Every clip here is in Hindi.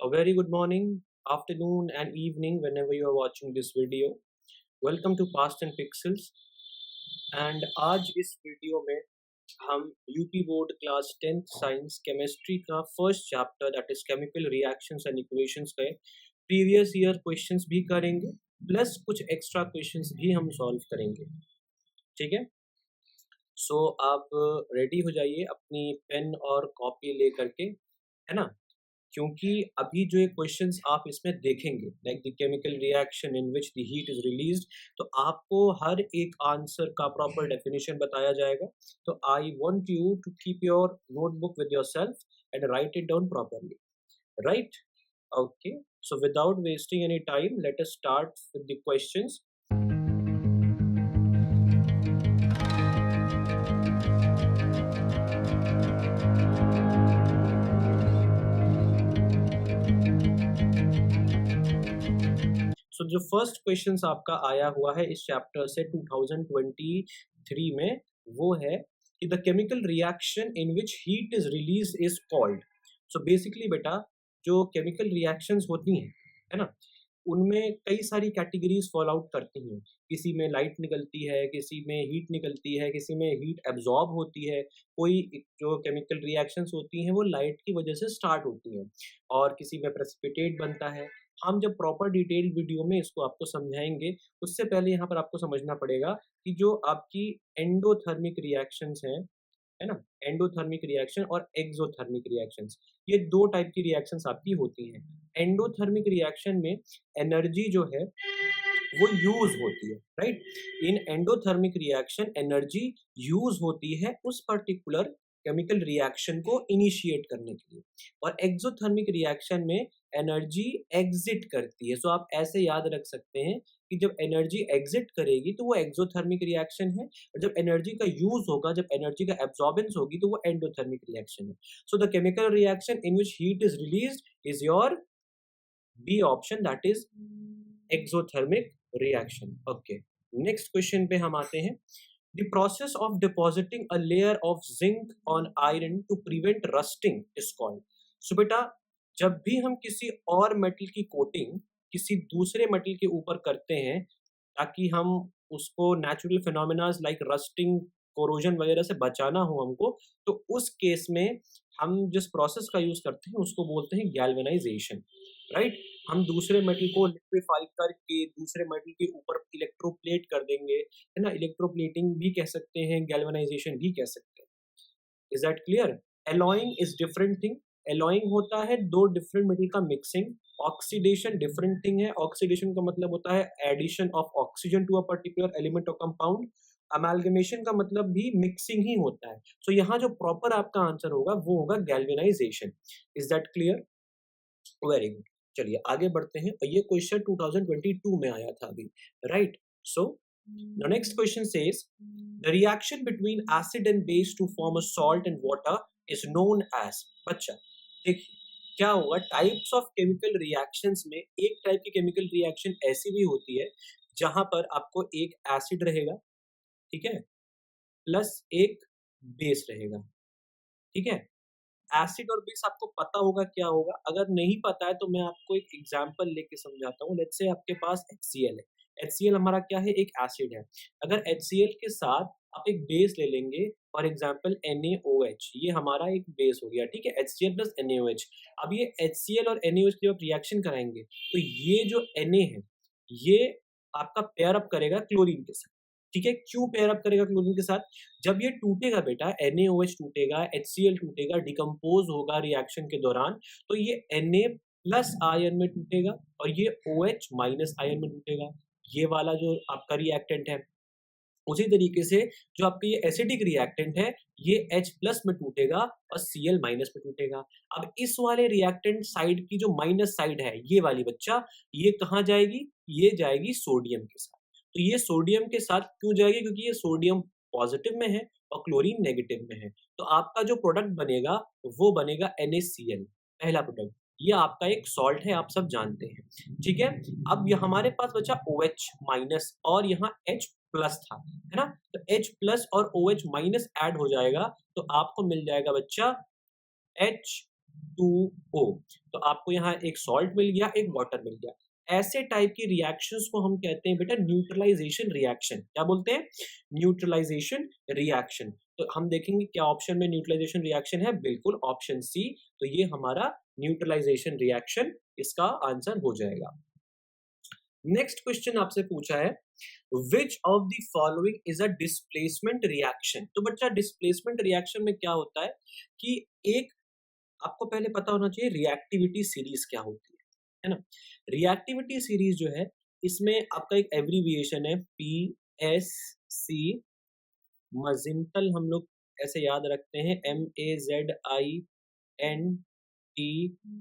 A very good morning, afternoon, and evening whenever you are watching this video. Welcome to Past and Pixels. And आज इस वीडियो में हम UP board class 10th science chemistry का first chapter that is chemical reactions and equations पे प्रीवियस ईयर क्वेश्चंस भी करेंगे प्लस कुछ एक्स्ट्रा क्वेश्चंस भी हम सॉल्व करेंगे। ठीक है, सो आप रेडी हो जाइए अपनी पेन और कॉपी ले करके, है ना, क्योंकि अभी जो ये क्वेश्चंस आप इसमें देखेंगे like the chemical reaction in which the heat is released, तो आपको हर एक आंसर का प्रॉपर डेफिनेशन बताया जाएगा। तो I want you to keep your notebook with yourself and write it down properly, right? Okay, so without wasting any time let us start with the questions. So जो फर्स्ट क्वेश्चन आपका आया हुआ है इस चैप्टर से 2023 में, वो है कि the chemical reaction in which heat is release is called. So basically बेटा, जो केमिकल रिएक्शंस होती हैं, है ना, उनमें कई सारी कैटेगरीज फॉल आउट करती हैं। किसी में लाइट निकलती है, किसी में हीट निकलती है, किसी में हीट एब्जॉर्ब होती है। कोई जो केमिकल रिएक्शंस होती हैं वो लाइट की वजह से स्टार्ट होती हैं, और किसी में प्रेसिपिटेट बनता है। हम जब प्रॉपर डिटेल्ड वीडियो में इसको आपको समझाएंगे, उससे पहले यहाँ पर आपको समझना पड़ेगा कि जो आपकी एंडोथर्मिक रिएक्शंस हैं, है ना, एंडोथर्मिक रिएक्शन और एक्सोथर्मिक रिएक्शंस, ये दो टाइप की रिएक्शंस आपकी होती हैं। एंडोथर्मिक रिएक्शन में एनर्जी जो है वो यूज होती है, राइट? इन एंडोथर्मिक रिएक्शन एनर्जी यूज होती है उस पर्टिकुलर केमिकल रिएक्शन को इनिशिएट करने के लिए, और एक्सोथर्मिक रिएक्शन में एनर्जी एग्जिट करती है। सो आप ऐसे याद रख सकते हैं कि जब एनर्जी एग्जिट करेगी तो वो एक्सोथर्मिक रिएक्शन है, और जब एनर्जी का यूज होगा, जब एनर्जी का एब्जॉर्बेंस होगी, तो वो एंडोथर्मिक रिएक्शन है। So the chemical reaction in which heat is released is your B option, that is exothermic reaction. Okay, next question पे हम आते हैं। The process of depositing a layer of zinc on iron to prevent rusting is called. So बेटा, जब भी हम किसी और मेटल की कोटिंग किसी दूसरे मेटल के ऊपर करते हैं ताकि हम उसको नेचुरल फिनोमेनाज लाइक रस्टिंग, कोरोजन वगैरह से बचाना हो हमको, तो उस केस में हम जिस प्रोसेस का यूज करते हैं उसको बोलते हैं गैल्वेनाइजेशन, राइट? हम दूसरे मेटल को लिक्विफाई करके दूसरे मेटल के ऊपर इलेक्ट्रोप्लेट कर देंगे, है ना, इलेक्ट्रोप्लेटिंग भी कह सकते हैं, गैल्वेनाइजेशन भी कह सकते हैं। Is that clear? Alloying is different thing. Alloying होता है दो डिफरेंट मेटल का मिक्सिंग। ऑक्सीडेशन डिफरेंट थिंग है। ऑक्सीडेशन का मतलब होता है addition of oxygen to a particular element और कंपाउंड। अमेल्गमेशन का मतलब भी मिक्सिंग ही होता है। सो यहाँ जो प्रॉपर आपका आंसर होगा वो होगा galvanisation. Is that clear? Very good. चलिए आगे बढ़ते हैं। ये क्वेश्चन 2022 में आया था अभी, right? So the next question says the reaction between acid and base to form a salt and water is known as। बच्चा देखिए क्या होगा, टाइप्स ऑफ केमिकल रिएक्शंस में एक टाइप की केमिकल रिएक्शन ऐसी भी होती है जहां पर आपको एक एसिड रहेगा, ठीक है, प्लस एक बेस रहेगा, ठीक है। एसिड और बेस आपको पता होगा क्या होगा। अगर नहीं पता है तो मैं आपको एक एग्जांपल लेके समझाता हूँ। लेट्स से आपके पास HCl है। HCl हमारा क्या है? एक एसिड है। अगर HCl के साथ आप एक बेस ले लेंगे, फॉर एग्जांपल NaOH, ये हमारा एक बेस हो गया, ठीक है, HCl प्लस NaOH। अब ये HCl और NaOH की जब रिएक्शन कराएंगे तो ये जो Na है ये आपका पेयर अप करेगा क्लोरीन के साथ, ठीक है। क्यों पेयर अप करेगा क्लोरीन के साथ? जब ये टूटेगा बेटा, NaOH टूटेगा, HCl टूटेगा, डिकम्पोज होगा रिएक्शन के दौरान, तो ये Na प्लस आयन में टूटेगा और ये OH माइनस आयन में टूटेगा। ये वाला जो आपका रिएक्टेंट है, उसी तरीके से जो आपका ये एसिडिक रिएक्टेंट है ये H प्लस में टूटेगा और Cl माइनस में टूटेगा। अब इस वाले रिएक्टेंट साइड की जो माइनस साइड है, ये वाली बच्चा, ये कहाँ जाएगी? ये जाएगी सोडियम के साथ। तो ये सोडियम के साथ क्यों जाएगी? क्योंकि ये सोडियम पॉजिटिव में है और क्लोरीन नेगेटिव में है। तो आपका जो प्रोडक्ट बनेगा वो बनेगा NaCl, पहला प्रोडक्ट। ये आपका एक सॉल्ट है, आप सब जानते हैं, ठीक है। अब ये हमारे पास बचा OH माइनस और यहाँ H प्लस था, है ना। तो H प्लस और OH माइनस ऐड हो जाएगा तो आपको मिल जाएगा बच्चा H H2O। तो आपको यहाँ एक सॉल्ट मिल गया, एक वाटर मिल गया। ऐसे टाइप की रिएक्शंस को हम कहते हैं बेटा न्यूट्रलाइजेशन रिएक्शन। क्या बोलते हैं? Neutralisation reaction. तो हम देखेंगे क्या ऑप्शन में न्यूट्रलाइजेशन रिएक्शन है, बिल्कुल ऑप्शन सी। तो ये हमारा न्यूट्रलाइजेशन रिएक्शन इसका आंसर हो जाएगा। नेक्स्ट क्वेश्चन आपसे पूछा है विच of the following is a displacement reaction. तो बच्चा डिस्प्लेसमेंट रिएक्शन में क्या होता है कि एक आपको पहले पता होना चाहिए रिएक्टिविटी सीरीज क्या होती है ना। रिएक्टिविटी सीरीज जो है इसमें आपका एक एब्रीविएशन है PSC। मजिंटल हम लोग ऐसे याद रखते हैं MAZINT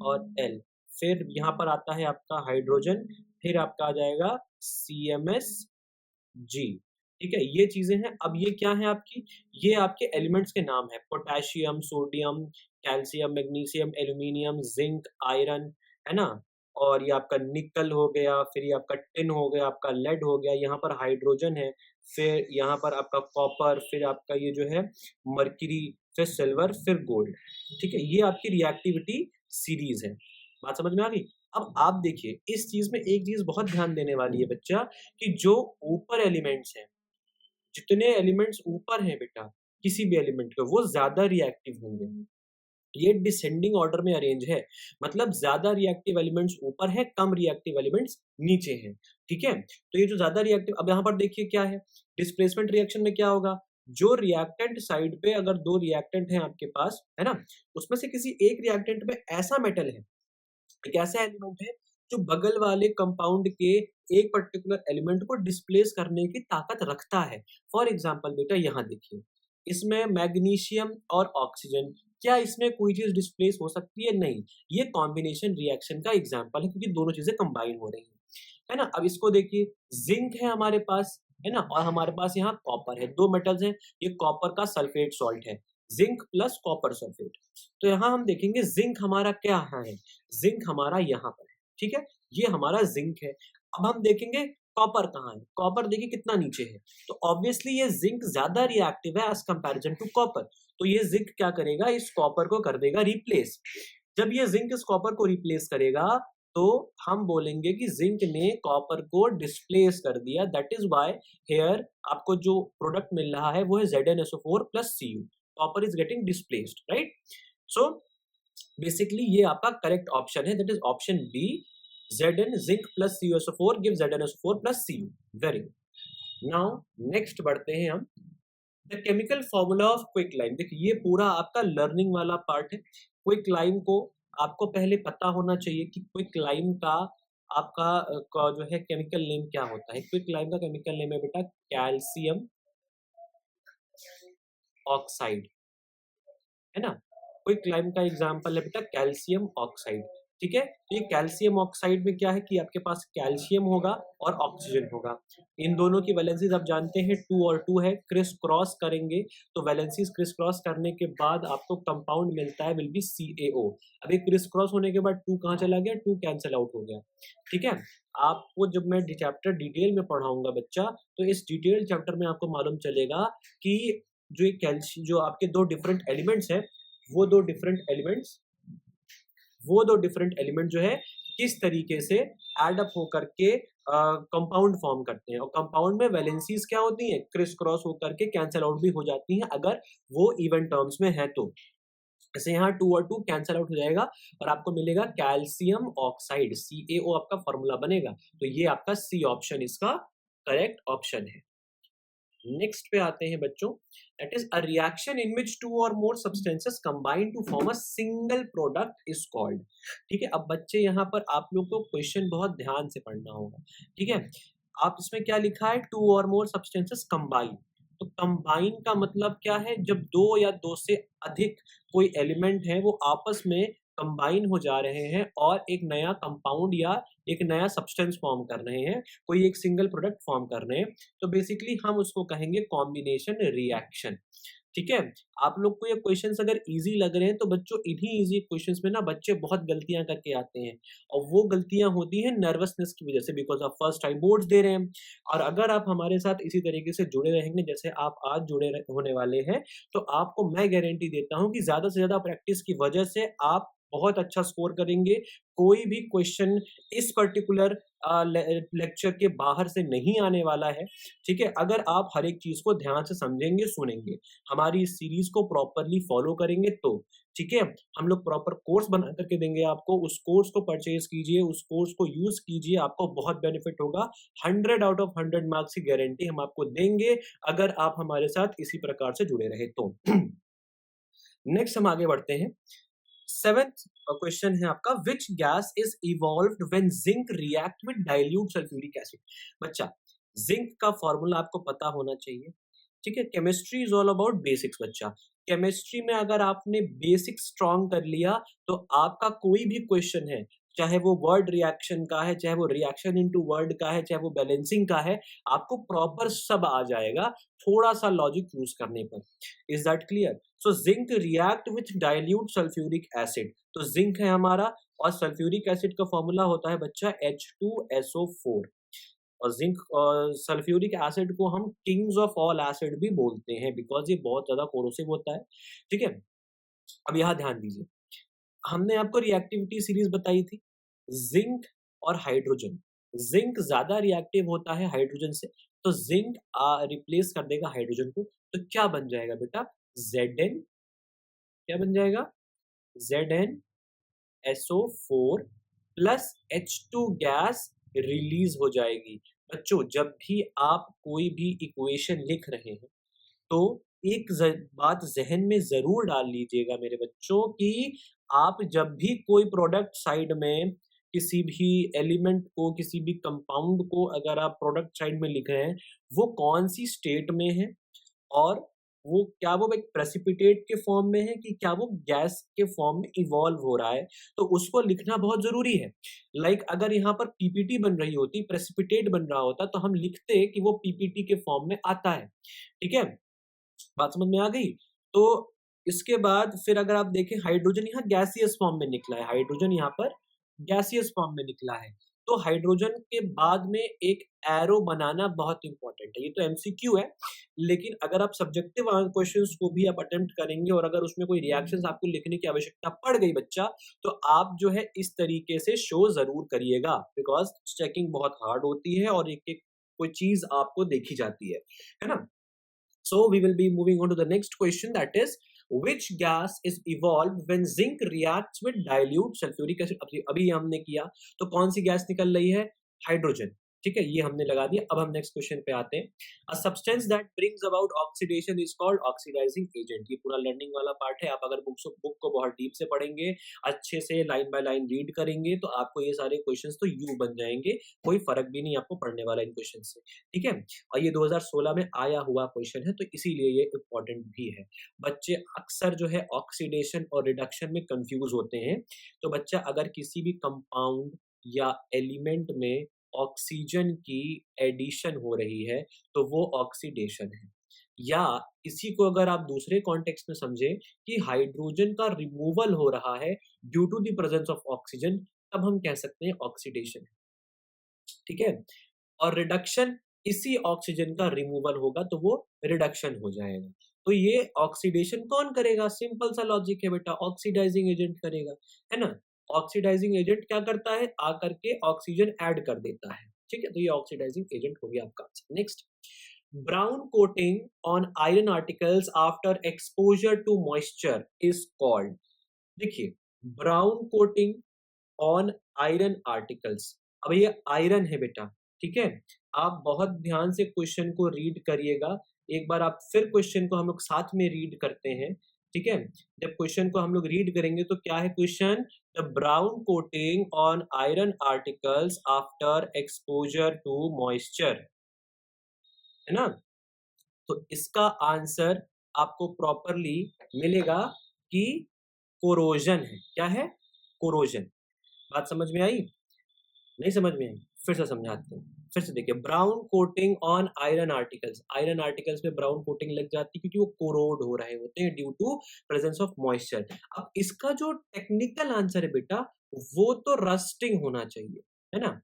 और L। फिर यहाँ पर आता है आपका हाइड्रोजन, फिर आपका आ जाएगा CMSG। ठीक है, ये चीजें हैं। अब ये क्या है आपकी, ये आपके एलिमेंट्स के नाम है, potassium, sodium, calcium, magnesium, aluminium, zinc, iron, है ना। और ये आपका निकल हो गया, फिर ये आपका टिन हो गया, आपका लेड हो गया, यहाँ पर हाइड्रोजन है, फिर यहाँ पर आपका कॉपर, फिर आपका ये जो है मर्क्यूरी, फिर सिल्वर, फिर गोल्ड। ठीक है, ये आपकी रिएक्टिविटी सीरीज है। बात समझ में आ गई? अब आप देखिए इस चीज में एक चीज बहुत ध्यान देने वाली है बच्चा, कि जो ऊपर एलिमेंट्स हैं, जितने एलिमेंट्स ऊपर हैं बेटा किसी भी एलिमेंट के, वो ज्यादा रिएक्टिव होंगे। ये डिसेंडिंग ऑर्डर में अरेंज है, मतलब ज्यादा रिएक्टिव एलिमेंट्स ऊपर है, कम रिएक्टिव एलिमेंट्स नीचे हैं। ठीक है, तो ये जो ज्यादा रिएक्टिव, अब यहाँ पर देखिए क्या है, डिस्प्लेसमेंट रिएक्शन में क्या होगा, जो रिएक्टेंट साइड पे अगर दो रिएक्टेंट हैं आपके पास, है ना, उसमें से किसी एक रिएक्टेंट में ऐसा मेटल है, एक ऐसा एलिमेंट है जो बगल वाले कंपाउंड के एक पर्टिकुलर एलिमेंट को डिस्प्लेस करने की ताकत रखता है। फॉर एग्जांपल बेटा यहाँ देखिए, इसमें मैग्नीशियम और ऑक्सीजन, क्या इसमें कोई चीज डिस्प्लेस हो सकती है? नहीं। ये कॉम्बिनेशन रिएक्शन का एग्जांपल है, क्योंकि दोनों चीजें कंबाइन हो रही है ना। अब इसको देखिए, जिंक है हमारे पास, है ना, और हमारे पास यहाँ कॉपर है, दो मेटल्स हैं, ये कॉपर का सल्फेट सॉल्ट है, जिंक प्लस कॉपर सल्फेट। तो यहाँ हम देखेंगे जिंक हमारा क्या है, जिंक हमारा यहाँ पर है। ठीक है, ये हमारा जिंक है। अब हम देखेंगे कॉपर कहाँ है, कॉपर देखिए कितना नीचे है। तो ऑब्वियसली ये जिंक ज्यादा रिएक्टिव है एज कंपैरिजन टू कॉपर। तो ये जिंक क्या करेगा, इस कॉपर को कर देगा रिप्लेस। जब ये जिंक इस कॉपर को रिप्लेस करेगा तो हम बोलेंगे कि जिंक ने कॉपर को डिस्प्लेस कर दिया। दैट इज वाई हेयर आपको जो प्रोडक्ट मिल रहा है वो है ZnSO4 plus Cu। Copper is getting displaced, right. So basically ये आपका करेक्ट ऑप्शन है, that is option B, Zn zinc plus CuSO4 give ZnSO4 plus Cu। Very good. Now next बढ़ते हैं हम, the chemical formula of quicklime. देखिए ये पूरा आपका लर्निंग वाला पार्ट है। क्विकलाइम को आपको पहले पता होना चाहिए कि क्विकलाइम का आपका का जो है केमिकल नेम क्या होता है। क्विकलाइम का केमिकल नेम है बेटा कैल्शियम ऑक्साइड, है ना। क्विकलाइम का एग्जांपल है बेटा कैल्शियम ऑक्साइड। ठीक है, तो ये कैल्शियम ऑक्साइड में क्या है कि आपके पास कैल्शियम होगा और ऑक्सीजन होगा। इन दोनों की वैलेंसीज आप जानते हैं 2 और 2 है, क्रिस क्रॉस करेंगे तो वैलेंसीज क्रिस क्रॉस करने के बाद आपको कंपाउंड मिलता है विल बी CaO। अभी क्रिस क्रॉस होने के बाद 2 कहाँ चला गया, 2 कैंसिल आउट हो गया। ठीक है, आपको जब मैं चैप्टर डिटेल में पढ़ाऊंगा बच्चा, तो इस डिटेल चैप्टर में आपको मालूम चलेगा कि जो ये कैल्शियम, जो आपके दो डिफरेंट एलिमेंट्स हैं, वो दो डिफरेंट एलिमेंट जो है किस तरीके से एड अप होकर के कंपाउंड फॉर्म करते हैं। और कंपाउंड में वैलेंसीज क्या होती हैं, क्रिस क्रॉस होकर के कैंसिल आउट भी हो जाती हैं अगर वो इवन टर्म्स में है तो। जैसे यहाँ 2 और 2 कैंसिल आउट हो जाएगा और आपको मिलेगा कैल्शियम ऑक्साइड, CaO आपका फॉर्मूला बनेगा। तो ये आपका सी ऑप्शन इसका करेक्ट ऑप्शन है। नेक्स्ट पे आते हैं बच्चों, that is a reaction in which 2 और more substances combine to form a single product is called. ठीक है, अब बच्चे यहाँ पर आप लोग को क्वेश्चन बहुत ध्यान से पढ़ना होगा। ठीक है, आप इसमें क्या लिखा है, 2 और मोर सब्सटेंसेस कंबाइन। तो कंबाइन का मतलब क्या है, जब दो या दो से अधिक कोई एलिमेंट है वो आपस में कंबाइन हो जा रहे हैं और एक नया कंपाउंड या एक नया सब्सटेंस फॉर्म कर रहे हैं, कोई एक सिंगल प्रोडक्ट फॉर्म कर रहे हैं, तो बेसिकली हम उसको कहेंगे कॉम्बिनेशन रिएक्शन। ठीक है, आप लोग को ये क्वेश्चंस अगर इजी लग रहे हैं तो बच्चों इन्हीं इजी क्वेश्चंस में ना बच्चे बहुत गलतियां करके आते हैं, और वो गलतियां होती हैं नर्वसनेस की वजह से, बिकॉज आप फर्स्ट टाइम बोर्ड्स दे रहे हैं। और अगर आप हमारे साथ इसी तरीके से जुड़े रहेंगे जैसे आप आज होने वाले हैं, तो आपको मैं गारंटी देता हूं कि ज्यादा से ज्यादा प्रैक्टिस की वजह से आप बहुत अच्छा स्कोर करेंगे। कोई भी क्वेश्चन इस पर्टिकुलर लेक्चर के बाहर से नहीं आने वाला है, ठीक है? अगर आप हर एक चीज़ को ध्यान से समझेंगे, सुनेंगे, हमारी इस सीरीज़ को प्रॉपर्ली फॉलो करेंगे तो, ठीक है? हम लोग प्रॉपर कोर्स बना करके देंगे आपको, उस कोर्स को परचेज़ कीजिए, उस कोर्स को यूज़ कीजिए, आपको बहुत बेनिफिट होगा। 100 आउट ऑफ 100 मार्क्स की गारंटी हम आपको देंगे, अगर आप हमारे साथ इसी प्रकार से जुड़े रहे तो। नेक्स्ट हम आगे बढ़ते हैं। 7th क्वेश्चन है आपका, which gas is evolved when zinc react with dilute sulphuric acid. बच्चा, जिंक का फॉर्मूला आपको पता होना चाहिए, ठीक है? Chemistry is all about basics बच्चा। केमिस्ट्री में अगर आपने बेसिक स्ट्रॉन्ग कर लिया तो आपका कोई भी क्वेश्चन है, चाहे वो वर्ड रिएक्शन का है, चाहे वो रिएक्शन इनटू वर्ड का है, चाहे वो बैलेंसिंग का है, आपको प्रॉपर सब आ जाएगा थोड़ा सा लॉजिक यूज करने पर। Is that clear? So zinc react with dilute sulphuric acid, तो जिंक है हमारा और सल्फ्यूरिक एसिड का फॉर्मूला होता है बच्चा H2SO4। और जिंक सल्फ्यूरिक एसिड को हम किंग्स ऑफ ऑल एसिड भी बोलते हैं, बिकॉज ये बहुत ज्यादा कोरोसिव होता है, ठीक है? अब यहाँ ध्यान दीजिए, हमने आपको रिएक्टिविटी सीरीज बताई थी, जिंक और हाइड्रोजन। जिंक ज्यादा रिएक्टिव होता है हाइड्रोजन से, तो जिंक रिप्लेस कर देगा हाइड्रोजन को, तो क्या बन जाएगा बेटा? Zn, क्या बन जाएगा? ZnSO4 plus H2 gas release हो जाएगी। बच्चों, जब भी आप कोई भी इक्वेशन लिख रहे हैं तो एक बात जहन में जरूर डाल लीजिएगा मेरे बच्चों कि आप जब भी कोई प्रोडक्ट साइड में किसी भी एलिमेंट को, किसी भी कंपाउंड को अगर आप प्रोडक्ट साइड में लिख रहे हैं, वो कौन सी स्टेट में है और वो क्या वो एक प्रेसिपिटेट के फॉर्म में है कि क्या वो गैस के फॉर्म में इवॉल्व हो रहा है, तो उसको लिखना बहुत जरूरी है। लाइक अगर यहाँ पर पीपीटी बन रही होती, प्रेसिपिटेट बन रहा होता, तो हम लिखते कि वो पीपीटी के फॉर्म में आता है, ठीक है? बात समझ में आ गई? तो इसके बाद फिर अगर आप देखें, हाइड्रोजन यहाँ गैसियस फॉर्म में निकला है, हाइड्रोजन यहाँ पर गैसियस फॉर्म में निकला है, तो हाइड्रोजन के बाद में एक एरो बनाना बहुत इंपॉर्टेंट है। ये तो एमसीक्यू है, लेकिन अगर आप सब्जेक्टिव क्वेश्चंस को भी आप अटेम्प्ट करेंगे और अगर उसमें कोई रिएक्शंस आपको लिखने की आवश्यकता पड़ गई बच्चा, तो आप जो है इस तरीके से शो जरूर करिएगा, बिकॉज चेकिंग बहुत हार्ड होती है और एक एक कोई चीज आपको देखी जाती है ना? So we will be moving on to the next question, that is, which gas is evolved when zinc reacts with dilute sulfuric acid? अभी हमने किया, तो कौन सी गैस निकल रही है? हाइड्रोजन, ठीक है? ये हमने लगा दिया। अब हम नेक्स्ट क्वेश्चन पे आते हैं। A substance that brings about oxidation is called oxidising agent. ये पूरा लर्निंग वाला पार्ट है। आप अगर बुक को बहुत डीप से पढ़ेंगे, अच्छे से लाइन बाय लाइन रीड करेंगे, तो आपको ये सारे क्वेश्चंस तो यू बन जाएंगे, कोई फर्क भी नहीं आपको पढ़ने वाला इन क्वेश्चन से, ठीक है? और ये 2016 में आया हुआ क्वेश्चन है, तो इसीलिए ये इम्पोर्टेंट भी है। बच्चे अक्सर जो है ऑक्सीडेशन और रिडक्शन में कंफ्यूज होते हैं। तो बच्चा अगर किसी भी कंपाउंड या एलिमेंट में ऑक्सीजन की एडिशन हो रही है, तो वो ऑक्सीडेशन है। या इसी को अगर आप दूसरे कॉन्टेक्स्ट में समझे कि हाइड्रोजन का रिमूवल हो रहा है due to the presence of oxygen, तब हम कह सकते हैं ऑक्सीडेशन है, ठीक है? और रिडक्शन, इसी ऑक्सीजन का रिमूवल होगा तो वो रिडक्शन हो जाएगा। तो ये ऑक्सीडेशन कौन करेगा? सिंपल सा लॉजिक है बेटा, ऑक्सीडाइजिंग एजेंट करेगा, है ना? ऑक्सीडाइजिंग एजेंट क्या करता है? आकर के ऑक्सीजन ऐड कर देता है, ठीक है? तो ये ऑक्सीडाइजिंग एजेंट हो गया आपका। Next, brown coating on iron articles after exposure to moisture is called. देखिए, brown coating on iron articles, अब ये आयरन है बेटा, ठीक है? आप बहुत ध्यान से क्वेश्चन को रीड करिएगा। एक बार आप फिर क्वेश्चन को हम लोग साथ में रीड करते हैं, ठीक है? जब क्वेश्चन को हम लोग रीड करेंगे तो क्या है question? The brown coating on iron articles after exposure to moisture, है ना? तो इसका आंसर आपको प्रॉपरली मिलेगा कि कोरोजन है। क्या है? कोरोजन। बात समझ में आई? नहीं समझ में आई? फिर से समझाते हैं। फिर से देखिए, brown coating on iron articles, iron articles में ब्राउन कोटिंग लग जाती है क्योंकि वो कोरोड हो रहे होते हैं due to presence of moisture. अब इसका जो टेक्निकल आंसर है बेटा, वो तो रस्टिंग होना चाहिए, है ना?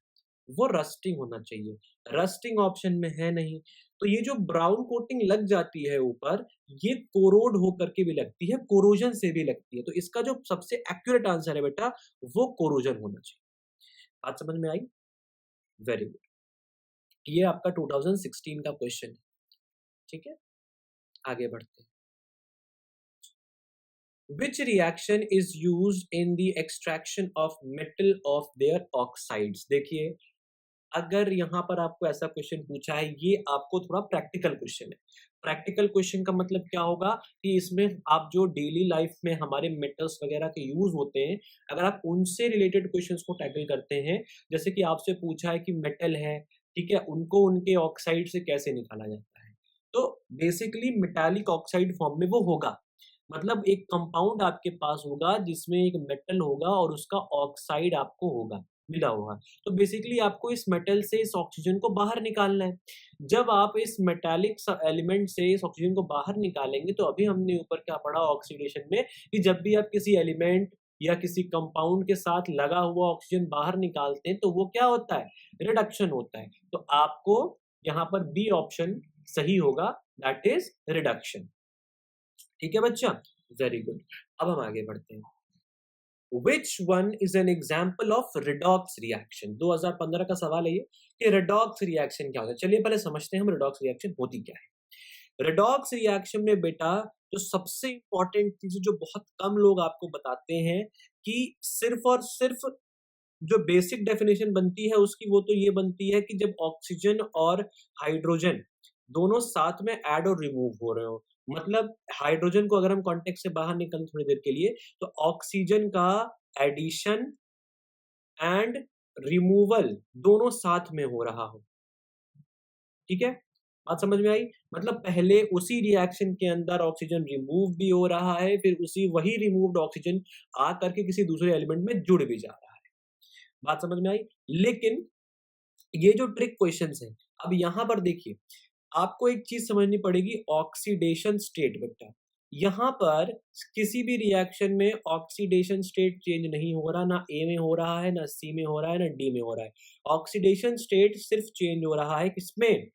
वो रस्टिंग होना चाहिए। रस्टिंग ऑप्शन में है नहीं, तो ये जो ब्राउन कोटिंग लग जाती है ऊपर, ये कोरोड होकर के भी लगती है, कोरोजन से भी लगती है। तो इसका जो सबसे एक्यूरेट आंसर है बेटा, वो कोरोजन होना चाहिए। बात समझ में आई? Very good. ये आपका 2016 का क्वेश्चन है, ठीक है? आगे बढ़ते हैं। Which reaction is used in the extraction of metal of their oxides? देखिए, अगर यहाँ पर आपको ऐसा क्वेश्चन पूछा है, ये आपको थोड़ा प्रैक्टिकल क्वेश्चन है। प्रैक्टिकल क्वेश्चन का मतलब क्या होगा कि इसमें आप जो डेली लाइफ में हमारे मेटल्स वगैरह के यूज होते हैं, अगर आप उनसे रिलेटेड क्वेश्चंस को टैकल करते हैं, जैसे कि आपसे पूछा है कि मेटल है, ठीक है, उनको उनके ऑक्साइड से कैसे निकाला जाता है, तो बेसिकली मेटालिक ऑक्साइड फॉर्म में वो होगा। मतलब एक कंपाउंड आपके पास होगा जिसमें एक मेटल होगा और उसका ऑक्साइड आपको होगा, मिला हुआ। तो बेसिकली आपको इस मेटल से इस ऑक्सीजन को बाहर निकालना है। जब आप इस मेटालिक एलिमेंट से इस ऑक्सीजन को बाहर निकालेंगे, तो अभी हमने ऊपर क्या पढ़ा ऑक्सीडेशन में, कि जब भी आप किसी एलिमेंट या किसी कंपाउंड के साथ लगा हुआ ऑक्सीजन बाहर निकालते हैं, तो वो क्या होता है? रिडक्शन होता है। तो आपको यहाँ पर बी ऑप्शन सही होगा, दैट इज रिडक्शन। ठीक है बच्चा, वेरी गुड। अब हम आगे बढ़ते हैं। Which one is an example of redox reaction? 2015 का सवाल है ये कि redox reaction क्या होता है। चलिए पहले समझते हैं हम redox reaction होती क्या है। redox reaction में बेटा जो सबसे इंपॉर्टेंट चीज जो बहुत कम लोग आपको बताते हैं कि सिर्फ और सिर्फ जो बेसिक डेफिनेशन बनती है उसकी, वो तो ये बनती है कि जब ऑक्सीजन और हाइड्रोजन दोनों साथ में ऐड और रिमूव हो रहे हो। मतलब हाइड्रोजन को अगर हम कॉन्टेक्स्ट से बाहर निकल थोड़ी देर के लिए, तो ऑक्सीजन का एडिशन एंड रिमूवल दोनों साथ में हो रहा हो। ठीक है, बात समझ में आई? मतलब पहले उसी रिएक्शन के अंदर ऑक्सीजन रिमूव भी हो रहा है, फिर उसी वही रिमूव्ड ऑक्सीजन आ करके किसी दूसरे एलिमेंट में जुड़ भी जा रहा है। बात समझ में आई? लेकिन ये जो ट्रिक क्वेश्चंस हैं, अब यहाँ पर देखिए, आपको एक चीज समझनी पड़ेगी, ऑक्सीडेशन स्टेट बेटा। यहाँ पर किसी भी रिएक्शन में ऑक्सीडेशन स्टेट चेंज नहीं हो रहा, ना ए में हो रहा है, ना सी में हो रहा है, ना डी में हो रहा है। ऑक्सीडेशन स्टेट सिर्फ चेंज हो रहा है किसमें?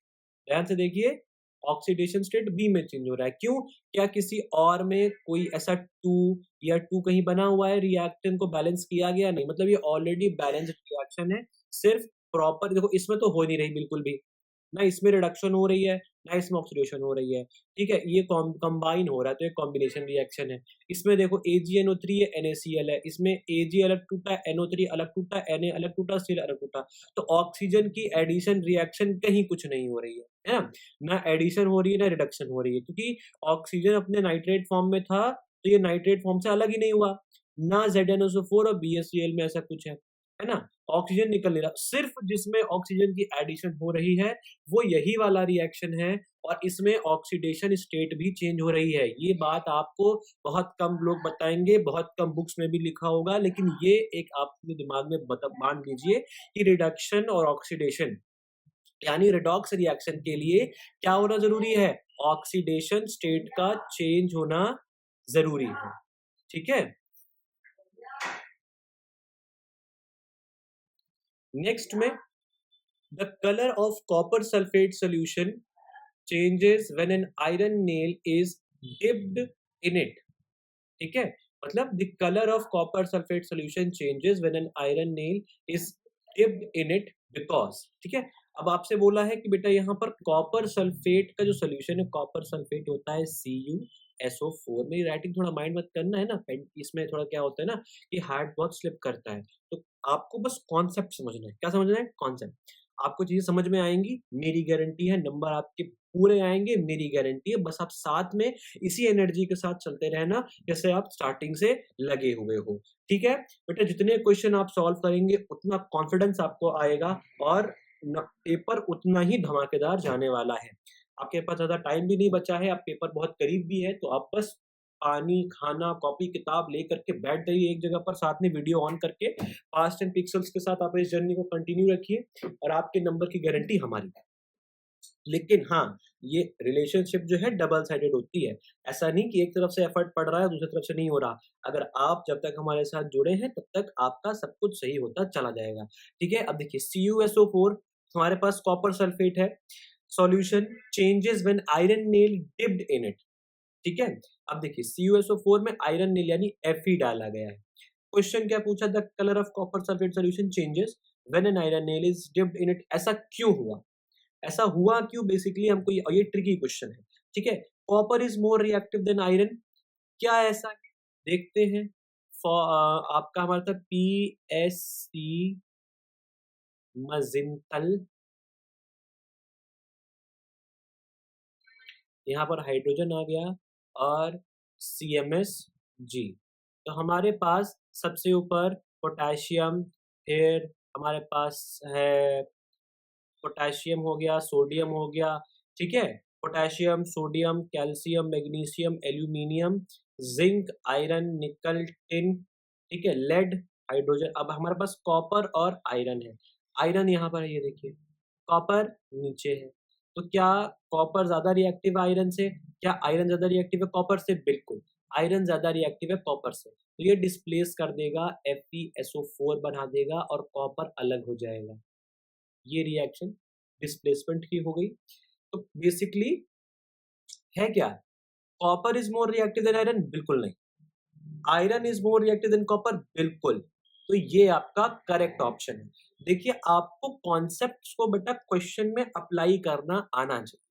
ध्यान से देखिए, ऑक्सीडेशन स्टेट बी में चेंज हो रहा है। क्यों? क्या किसी और में कोई ऐसा 2 या 2 कहीं बना हुआ है, रिएक्टेंट को बैलेंस किया गया? नहीं, मतलब ये ऑलरेडी बैलेंस्ड रिएक्शन है। सिर्फ प्रॉपर देखो, इसमें तो हो नहीं रही बिल्कुल भी, ना इसमें रिडक्शन हो रही है, ना इसमें ऑक्सीडेशन हो रही है। ठीक है, ये कंबाइन हो रहा है, तो ये कॉम्बिनेशन रिएक्शन है। इसमें देखो AgNO3 है, NaCl है, इसमें Ag अलग टूटा, NO3 अलग टूटा, Na अलग टूटा, Cl अलग टूटा। तो ऑक्सीजन की एडिशन रिएक्शन कहीं कुछ नहीं हो रही है ना? ना एडिशन हो रही है, ना रिडक्शन हो रही है, क्योंकि ऑक्सीजन अपने नाइट्रेट फॉर्म में था, तो ये नाइट्रेट फॉर्म से अलग ही नहीं हुआ। ना ZnSO4 और BaCl में ऐसा कुछ है ना? ऑक्सीजन निकल नहीं रहा। सिर्फ जिसमें ऑक्सीजन की एडिशन हो रही है, वो यही वाला रिएक्शन है, और इसमें ऑक्सीडेशन स्टेट भी चेंज हो रही है। ये बात आपको बहुत कम लोग बताएंगे, बहुत कम बुक्स में भी लिखा होगा, लेकिन ये एक आप अपने दिमाग में बांध लीजिए कि रिडक्शन और ऑक्सीडेशन, यानी रिडॉक्स रिएक्शन के लिए क्या होना जरूरी है? ऑक्सीडेशन स्टेट का चेंज होना जरूरी है। ठीक है, नेक्स्ट में the colour of copper sulphate solution changes when an iron nail is dipped in it. ठीक है, मतलब the color of copper sulfate solution changes when an iron nail is dipped in it because, ठीक है। अब आपसे बोला है कि बेटा यहाँ पर कॉपर सल्फेट का जो सोल्यूशन है, कॉपर सल्फेट होता है CuSO4। मेरी राइटिंग थोड़ा माइंड मत करना है ना, पेन इसमें थोड़ा क्या होता है ना कि हार्ट बहुत स्लिप करता है, तो आपको बस कॉन्सेप्ट समझना है। क्या समझना है? कॉन्सेप्ट। आपको चीजें समझ में आएंगी, मेरी गारंटी है, नंबर आपके पूरे आएंगे, मेरी गारंटी है। बस आप साथ में इसी एनर्जी के साथ चलते रहना जैसे आप स्टार्टिंग से लगे हुए हो। ठीक है बेटा, जितने क्वेश्चन आप सॉल्व करेंगे उतना कॉन्फिडेंस आपको आएगा, और पेपर उतना ही धमाकेदार जाने वाला है। आपके पास ज्यादा टाइम भी नहीं बचा है, आप पेपर बहुत करीब भी है, तो आप बस पानी, खाना, कॉपी, किताब लेकर के बैठ जाइए एक जगह पर, साथ में वीडियो ऑन करके फास्ट एंड पिक्सल्स के साथ आप इस जर्नी को कंटिन्यू रखिए, और आपके नंबर की गारंटी हमारी है। लेकिन हाँ, ये रिलेशनशिप जो है डबल साइडेड होती है। ऐसा नहीं कि एक तरफ से एफर्ट पड़ रहा है, दूसरी तरफ से नहीं हो रहा। अगर आप जब तक हमारे साथ जुड़े हैं, तब तक आपका सब कुछ सही होता चला जाएगा। ठीक है, अब देखिए CuSO4 हमारे पास कॉपर सल्फेट है, solution changes when iron nail dipped in it. ठीक है, अब देखिए CuSO4 में आयरन नेल यानी Fe डाला गया है। क्वेश्चन क्या पूछा, the colour of copper sulphate solution changes when an iron nail is dipped in it. ऐसा क्यों हुआ, ऐसा हुआ क्यों, बेसिकली हमको ये ट्रिकी क्वेश्चन है। ठीक है, copper is more reactive than iron, क्या ऐसा है? देखते हैं। आपका हमारा था PSC मजिंतल, यहाँ पर हाइड्रोजन आ गया और CMSG। तो हमारे पास सबसे ऊपर पोटेशियम, फिर हमारे पास है पोटेशियम हो गया, सोडियम हो गया। ठीक है, potassium, sodium, calcium, magnesium, aluminium, zinc, iron, निकल, टिन। ठीक है, लेड, हाइड्रोजन। अब हमारे पास कॉपर और आयरन है। आयरन यहाँ पर है, ये देखिए, कॉपर नीचे है। तो क्या कॉपर ज्यादा रिएक्टिव है आयरन से? क्या आयरन ज्यादा रिएक्टिव है कॉपर से? बिल्कुल, आयरन ज्यादा रिएक्टिव है कॉपर से। तो ये डिस्प्लेस कर देगा, FeSO4 बना देगा और कॉपर अलग हो जाएगा। ये रिएक्शन डिस्प्लेसमेंट की हो गई। तो बेसिकली है क्या, copper is more reactive than iron? बिल्कुल नहीं। Iron is more reactive than copper? बिल्कुल। तो ये आपका करेक्ट ऑप्शन है। देखिए, आपको कॉन्सेप्ट्स को बेटा क्वेश्चन में अप्लाई करना आना चाहिए।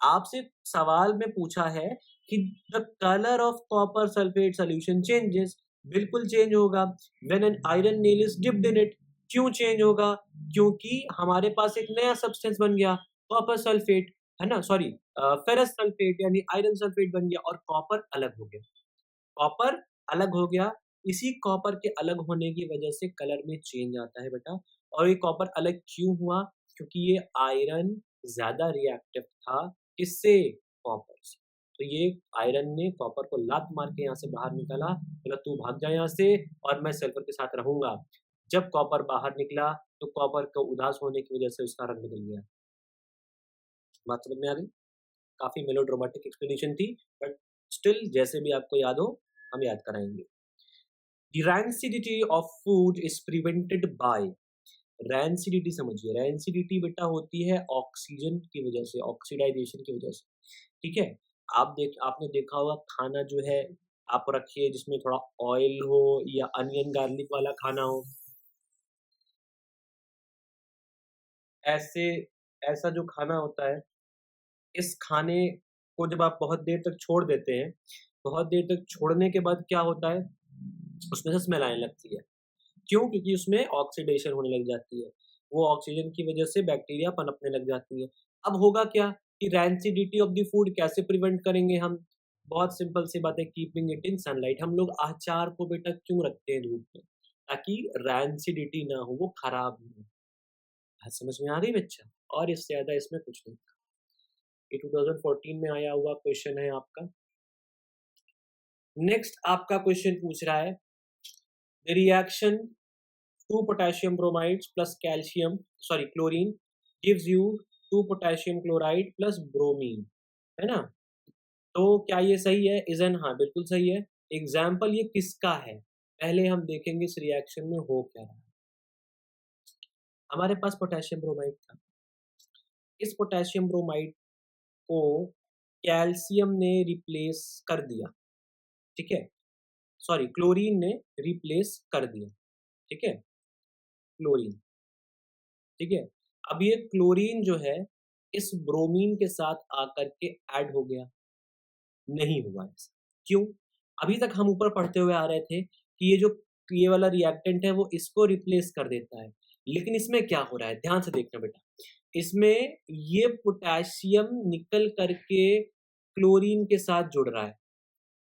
आपसे सवाल में पूछा है कि the colour of copper sulphate solution changes, बिल्कुल चेंज होगा। When an iron nail is dipped in it, क्यों चेंज होगा? क्योंकि हमारे पास एक नया सब्सटेंस बन गया, कॉपर सल्फेट, है ना, सॉरी, फेरस सल्फेट यानी आयरन सल्फेट बन गया और कॉपर अलग हो गया। कॉपर अलग हो गया, इसी कॉपर के अलग होने की वजह से कलर में चेंज आता है बेटा। और ये कॉपर अलग क्यों हुआ? क्योंकि ये आयरन ज्यादा रिएक्टिव था, किससे? कॉपर से। तो ये आयरन ने कॉपर को लात मार के यहाँ से बाहर निकाला, बोला तू भाग जा यहाँ से और मैं सल्फर के साथ रहूंगा। जब कॉपर बाहर निकला तो कॉपर को उदास होने की वजह से उसका रंग बदल गया। बात समझ में आ गई? काफी मेलोड्रामेटिक एक्सप्लेनेशन थी, बट स्टिल जैसे भी आपको याद हो हम याद कराएंगे। The rancidity of food is prevented by, rancidity समझिए, रैंसिडिटी बेटा होती है ऑक्सीजन की वजह से, ऑक्सीडाइजेशन की वजह से। ठीक है, आपने देखा होगा खाना जो है आप रखिए जिसमें थोड़ा ऑयल हो या अनियन गार्लिक वाला खाना हो, ऐसे ऐसा जो खाना होता है, इस खाने को जब आप बहुत देर तक छोड़ देते हैं, बहुत देर तक छोड़ने के बाद क्या होता है, उसमें से स्मेल आने लगती है। क्यों? क्योंकि उसमें ऑक्सीडेशन होने लग जाती है। वो ऑक्सीजन की वजह से बैक्टीरिया पनपने लग जाती है। अब होगा क्या कि रैंसिडिटी ऑफ द फूड कैसे प्रिवेंट करेंगे हम? बहुत सिंपल सी बात है, कीपिंग इट इन सनलाइट। हम लोग अचार को बेटा क्यों रखते हैं धूप में? ताकि रैंसिडिटी ना हो, वो खराब ना हो। बात समझ में आ रही बच्चा? और इससे ज़्यादा इसमें कुछ नहीं। ये 2014 में आया हुआ क्वेश्चन है आपका। नेक्स्ट आपका क्वेश्चन पूछ रहा है, the reaction two potassium bromides plus calcium, sorry, chlorine gives you two potassium chloride plus bromine, है ना? तो क्या ये सही है? इजन हाँ, बिल्कुल सही है। एग्जाम्पल ये किसका है? पहले हम देखेंगे इस रिएक्शन में हो क्या रहा है। हमारे पास पोटेशियम ब्रोमाइड था, इस पोटेशियम ब्रोमाइड को कैल्शियम ने रिप्लेस कर दिया। ठीक है, सॉरी, क्लोरीन ने रिप्लेस कर दिया। ठीक है, क्लोरीन। ठीक है, अब ये क्लोरीन जो है इस ब्रोमीन के साथ आकर के ऐड हो गया, नहीं हुआ ऐसा। क्यों? अभी तक हम ऊपर पढ़ते हुए आ रहे थे कि ये वाला रिएक्टेंट है वो इसको रिप्लेस कर देता है, लेकिन इसमें क्या हो रहा है, ध्यान से देखना बेटा। इसमें ये पोटेशियम निकल करके क्लोरीन के साथ जुड़ रहा है।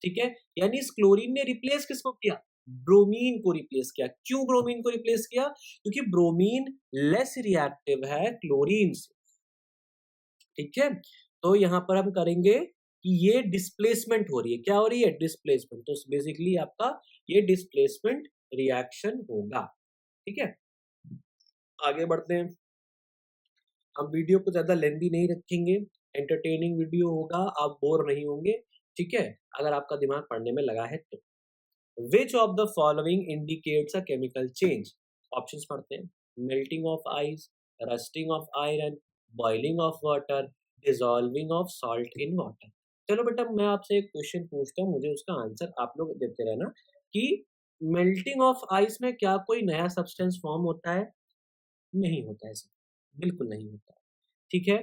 ठीक है, यानी इस क्लोरीन ने रिप्लेस किसको किया? ब्रोमीन को रिप्लेस किया। क्यों ब्रोमीन को रिप्लेस किया? क्योंकि ब्रोमीन लेस रिएक्टिव है क्लोरीन से। ठीक है, तो यहाँ पर हम करेंगे कि ये डिस्प्लेसमेंट हो रही है। क्या हो रही है? डिस्प्लेसमेंट। तो बेसिकली आपका ये डिस्प्लेसमेंट रिएक्शन होगा। ठीक है, आगे बढ़ते हैं। हम वीडियो को ज्यादा लेंदी नहीं रखेंगे, एंटरटेनिंग वीडियो होगा, आप बोर नहीं होंगे। ठीक है, अगर आपका दिमाग पढ़ने में लगा है तो। विच of the following indicates a chemical change? Options पढ़ते हैं। Melting of ice, rusting of iron, boiling of water, dissolving of salt in water. चलो बेटा मैं आपसे एक क्वेश्चन पूछता हूँ, मुझे उसका आंसर आप लोग देते रहना कि मेल्टिंग ऑफ आइस में क्या कोई नया सब्सटेंस फॉर्म होता है? नहीं होता है सर, बिल्कुल नहीं होता है। ठीक है?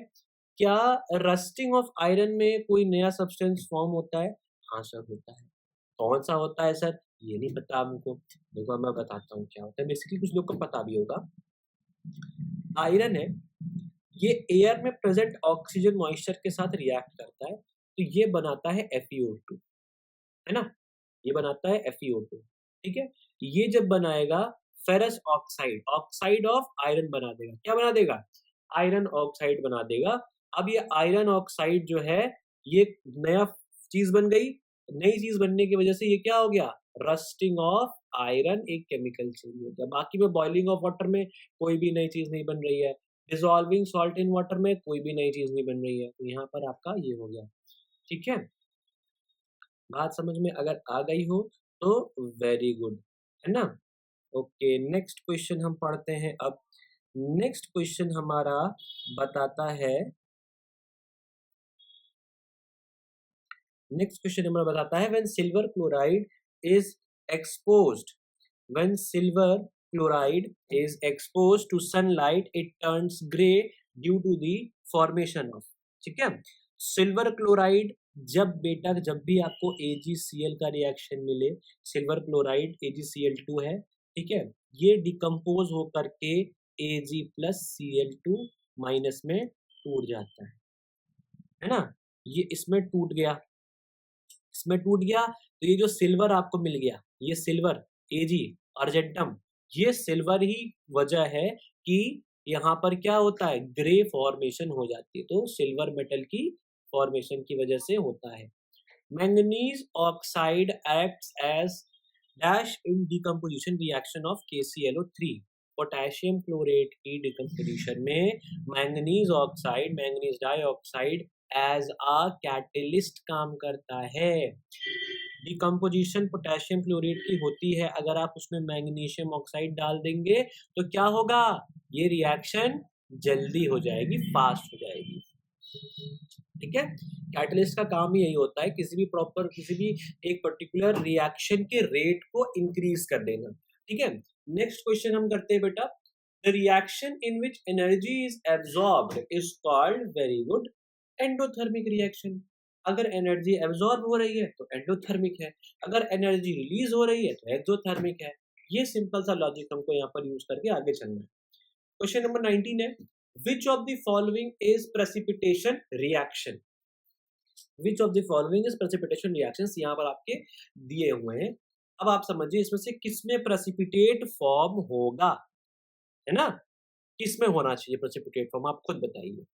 क्या रस्टिंग ऑफ आयरन में कोई नया सब्सटेंस फॉर्म होता है? हाँ सर होता है। कौन-सा होता है सर? ये नहीं पता हमको। देखो मैं बताता हूँ क्या होता है। बेसिकली कुछ लोग को पता भी होगा। आयरन है, ये एयर में प्रेजेंट ऑक्सीजन मॉइस्चर के साथ रिएक्ट करता है, तो ये बनाता है FeO2, है ना? ये बनाता है FeO2, ठीक है? ये जब बनाएगा ferrous oxide, oxide of iron बना देगा। क्या बना देगा? आयरन ऑक्साइड बना देगा। अब ये आयरन ऑक्साइड जो है, ये नया चीज़ बन गई। नई चीज़ बनने की वजह से ये क्या हो गया? रस्टिंग ऑफ आयरन एक केमिकल चेंज हो गया। बाकी में बॉइलिंग ऑफ वाटर में कोई भी नई चीज़ नहीं बन रही है। डिसॉल्विंग सॉल्ट इन वाटर में कोई भी नई चीज़ नहीं बन रही है। तो यहाँ पर आपका ये हो गया, ठीक है? बात समझ में अगर आ गई हो तो वेरी गुड, है ना? ओके, नेक्स्ट क्वेश्चन हम पढ़ते हैं अब। नेक्स्ट क्वेश्चन हमारा बताता है नेक्स्ट क्वेश्चन हमें बताता है when silver chloride is exposed when silver chloride is exposed to sunlight it turns grey due to the formation of, ठीक है? सिल्वर क्लोराइड जब भी आपको AgCl का रिएक्शन मिले, सिल्वर क्लोराइड AgCl2 है, ठीक है? ये डिकम्पोज होकर के Ag प्लस Cl2 माइनस में टूट जाता है ना? ये इसमें टूट गया, इसमें टूट गया, तो ये जो सिल्वर आपको मिल गया, ये सिल्वर Ag अर्जेंटम, ये सिल्वर ही वजह है कि यहाँ पर क्या होता है? ग्रे फॉर्मेशन हो जाती है, तो सिल्वर मेटल की फॉर्मेशन की वजह से होता है। Manganese oxide acts as dash in decomposition reaction of KClO3। Potassium chlorate की डिकम्पोजिशन में manganese dioxide as a catalyst काम करता है। डिकम्पोजिशन पोटेशियम क्लोरेट की होती है, अगर आप उसमें मैग्नीशियम ऑक्साइड डाल देंगे तो क्या होगा? ये रिएक्शन जल्दी हो जाएगी, फास्ट हो जाएगी, ठीक है? कैटलिस्ट का काम ही यही होता है, किसी भी एक पर्टिकुलर रिएक्शन के रेट को इंक्रीज कर देना, ठीक है? नेक्स्ट क्वेश्चन हम करते हैं बेटा, the reaction in which energy is absorbed is called, very good, endothermic reaction. अगर एनर्जी एब्सॉर्ब हो रही है तो एंडोथर्मिक है, अगर एनर्जी रिलीज हो रही है तो एक्सोथर्मिक है। ये सिंपल सा लॉजिक हमको यहाँ पर यूज करके आगे चलना है। क्वेश्चन नंबर 19 है, which of the following is precipitation reaction? Which of the following is precipitation reactions? यहाँ पर आपके दिए हुए हैं। अब आप समझिए इसमें से किसमें precipitate फॉर्म होगा, है ना? किसमें होना चाहिए precipitate फॉर्म, आप खुद बताइए।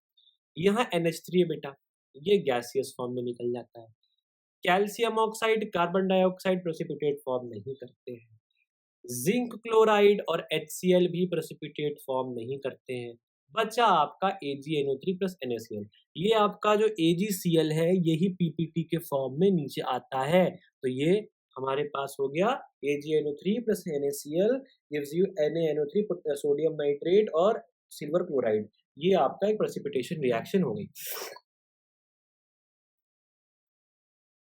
यहाँ NH3 है बेटा, ये गैसियस फॉर्म में निकल जाता है। Calcium oxide, carbon dioxide precipitate form नहीं करते हैं। जिंक क्लोराइड और HCl भी प्रेसिपिटेट फॉर्म नहीं करते हैं। बचा आपका AgNO3 प्लस NaCl। ये आपका जो AgCl है यही PPT के फॉर्म में नीचे आता है, तो ये हमारे पास हो गया AgNO3 plus NaCl gives you NaNO3 sodium nitrate और सिल्वर क्लोराइड। ये आपका एक प्रेसिपिटेशन रिएक्शन हो गई।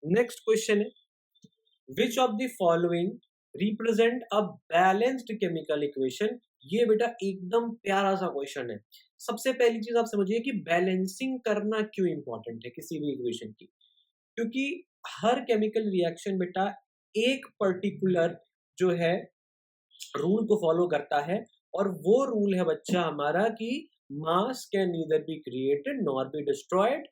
नेक्स्ट क्वेश्चन है, विच of the following represent a balanced chemical equation. ये बेटा एकदम प्यारा सा क्वेश्चन है। सबसे पहली चीज आप समझिए कि बैलेंसिंग करना क्यों इंपॉर्टेंट है किसी भी इक्वेशन की, क्योंकि हर केमिकल रिएक्शन बेटा एक पर्टिकुलर जो है रूल को फॉलो करता है, और वो रूल है बच्चा हमारा कि मास can neither be created nor be destroyed,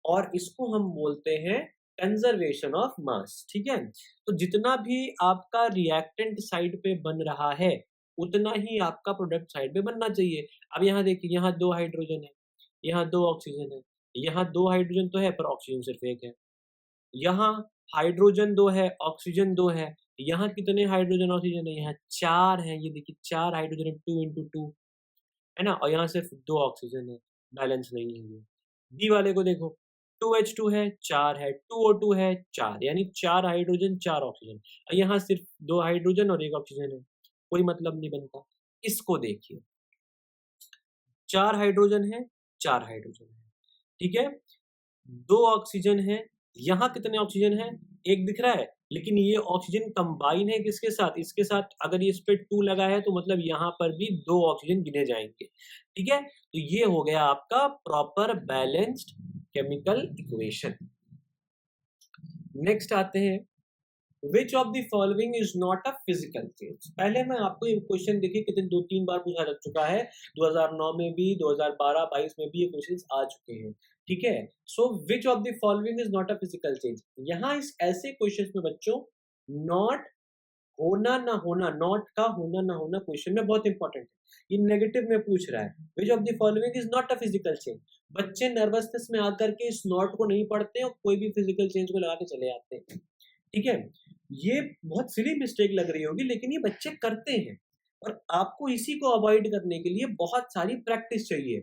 और इसको हम बोलते हैं कंजर्वेशन ऑफ मास, ठीक है? तो जितना भी आपका रिएक्टेंट साइड पे बन रहा है उतना ही आपका प्रोडक्ट साइड पे बनना चाहिए। अब यहाँ देखिए, यहाँ 2 हाइड्रोजन है, यहाँ 2 ऑक्सीजन है, यहाँ 2 हाइड्रोजन तो है पर ऑक्सीजन सिर्फ 1 है, यहाँ हाइड्रोजन 2 है, ऑक्सीजन 2 है, यहाँ कितने हाइड्रोजन ऑक्सीजन है? यहाँ 4 है, ये देखिए 4 हाइड्रोजन है, 2 into 2, है ना? और यहाँ सिर्फ 2 ऑक्सीजन है, बैलेंस नहीं है ये। बी वाले को देखो, 2H2 है, 4 है, 2O2 है, 4, यानी 4 हाइड्रोजन 4 ऑक्सीजन, और यहाँ सिर्फ 2 हाइड्रोजन और 1 ऑक्सीजन है, कोई मतलब नहीं बनता। इसको देखिए, 4 हाइड्रोजन है, 4 हाइड्रोजन है, ठीक है? 2 ऑक्सीजन है, यहाँ कितने ऑक्सीजन है? 1 दिख रहा है, लेकिन ये ऑक्सीजन कंबाइन है किसके साथ? इसके साथ। अगर ये इस पे 2 लगा है तो मतलब यहाँ पर भी 2 ऑक्सीजन गिने जाएँगे, ठीक है? तो ये हो गया आपका proper balanced chemical equation. Next आते हैं, विच of the following is not a physical change. पहले मैं आपको ये क्वेश्चन देखिए कितने 2-3 बार पूछा जा चुका है, 2009 में भी, 2012-22 में भी ये क्वेश्चंस आ चुके हैं, ठीक है? So which of the following is not a physical change. यहाँ इस ऐसे क्वेश्चंस में बच्चों नॉट होना ना होना, नॉट का होना ना होना क्वेश्चन में बहुत इंपॉर्टेंट है। ये नेगेटिव में पूछ रहा है, विच of the following is not a physical change. बच्चे नर्वसनेस में आकर के इस नॉट को नहीं पढ़ते हैं और कोई भी फिजिकल चेंज को लगा के चले जाते हैं, ठीक है? ये बहुत सिली मिस्टेक लग रही होगी, लेकिन ये बच्चे करते हैं और आपको इसी को अवॉइड करने के लिए बहुत सारी प्रैक्टिस चाहिए,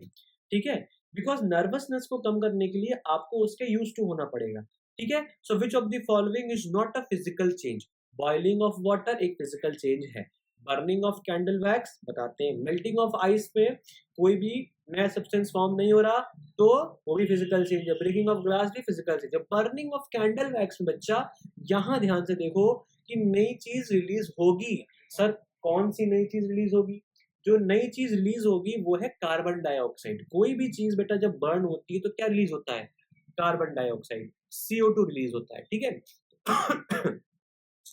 ठीक है? बिकॉज़ नर्वसनेस को कम करने के लिए आपको उसके यूज़्ड टू होना पड़ेगा, ठीक है? So which of the following is not a physical change. Boiling of water एक फिजिकल चेंज है। बर्निंग ऑफ कैंडल वैक्स बताते हैं। मेल्टिंग ऑफ आइस में कोई भी नया सब्सटेंस फॉर्म नहीं हो रहा, तो वो भी फिजिकल चेंज है। ब्रेकिंग ऑफ ग्लास भी फिजिकल चेंज है। बर्निंग ऑफ कैंडल वैक्स में बच्चा यहाँ ध्यान से देखो कि नई चीज रिलीज होगी। सर कौन सी नई चीज रिलीज होगी? जो नई चीज रिलीज होगी वो है कार्बन डाइऑक्साइड। कोई भी चीज बेटा जब बर्न होती है तो क्या रिलीज होता है? कार्बन डाइऑक्साइड, CO2 रिलीज होता है, ठीक है?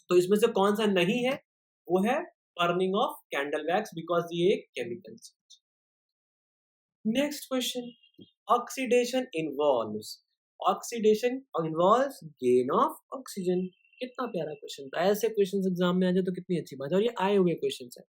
तो इसमें से कौन सा नहीं है? वो है burning of candle wax, because ये एक chemical change. Next question, oxidation involves, oxidation involves gain of oxygen. कितना प्यारा क्वेश्चन था। ऐसे क्वेश्चन एग्जाम में आ जाए तो कितनी अच्छी बात है, और ये आए हुए क्वेश्चन है,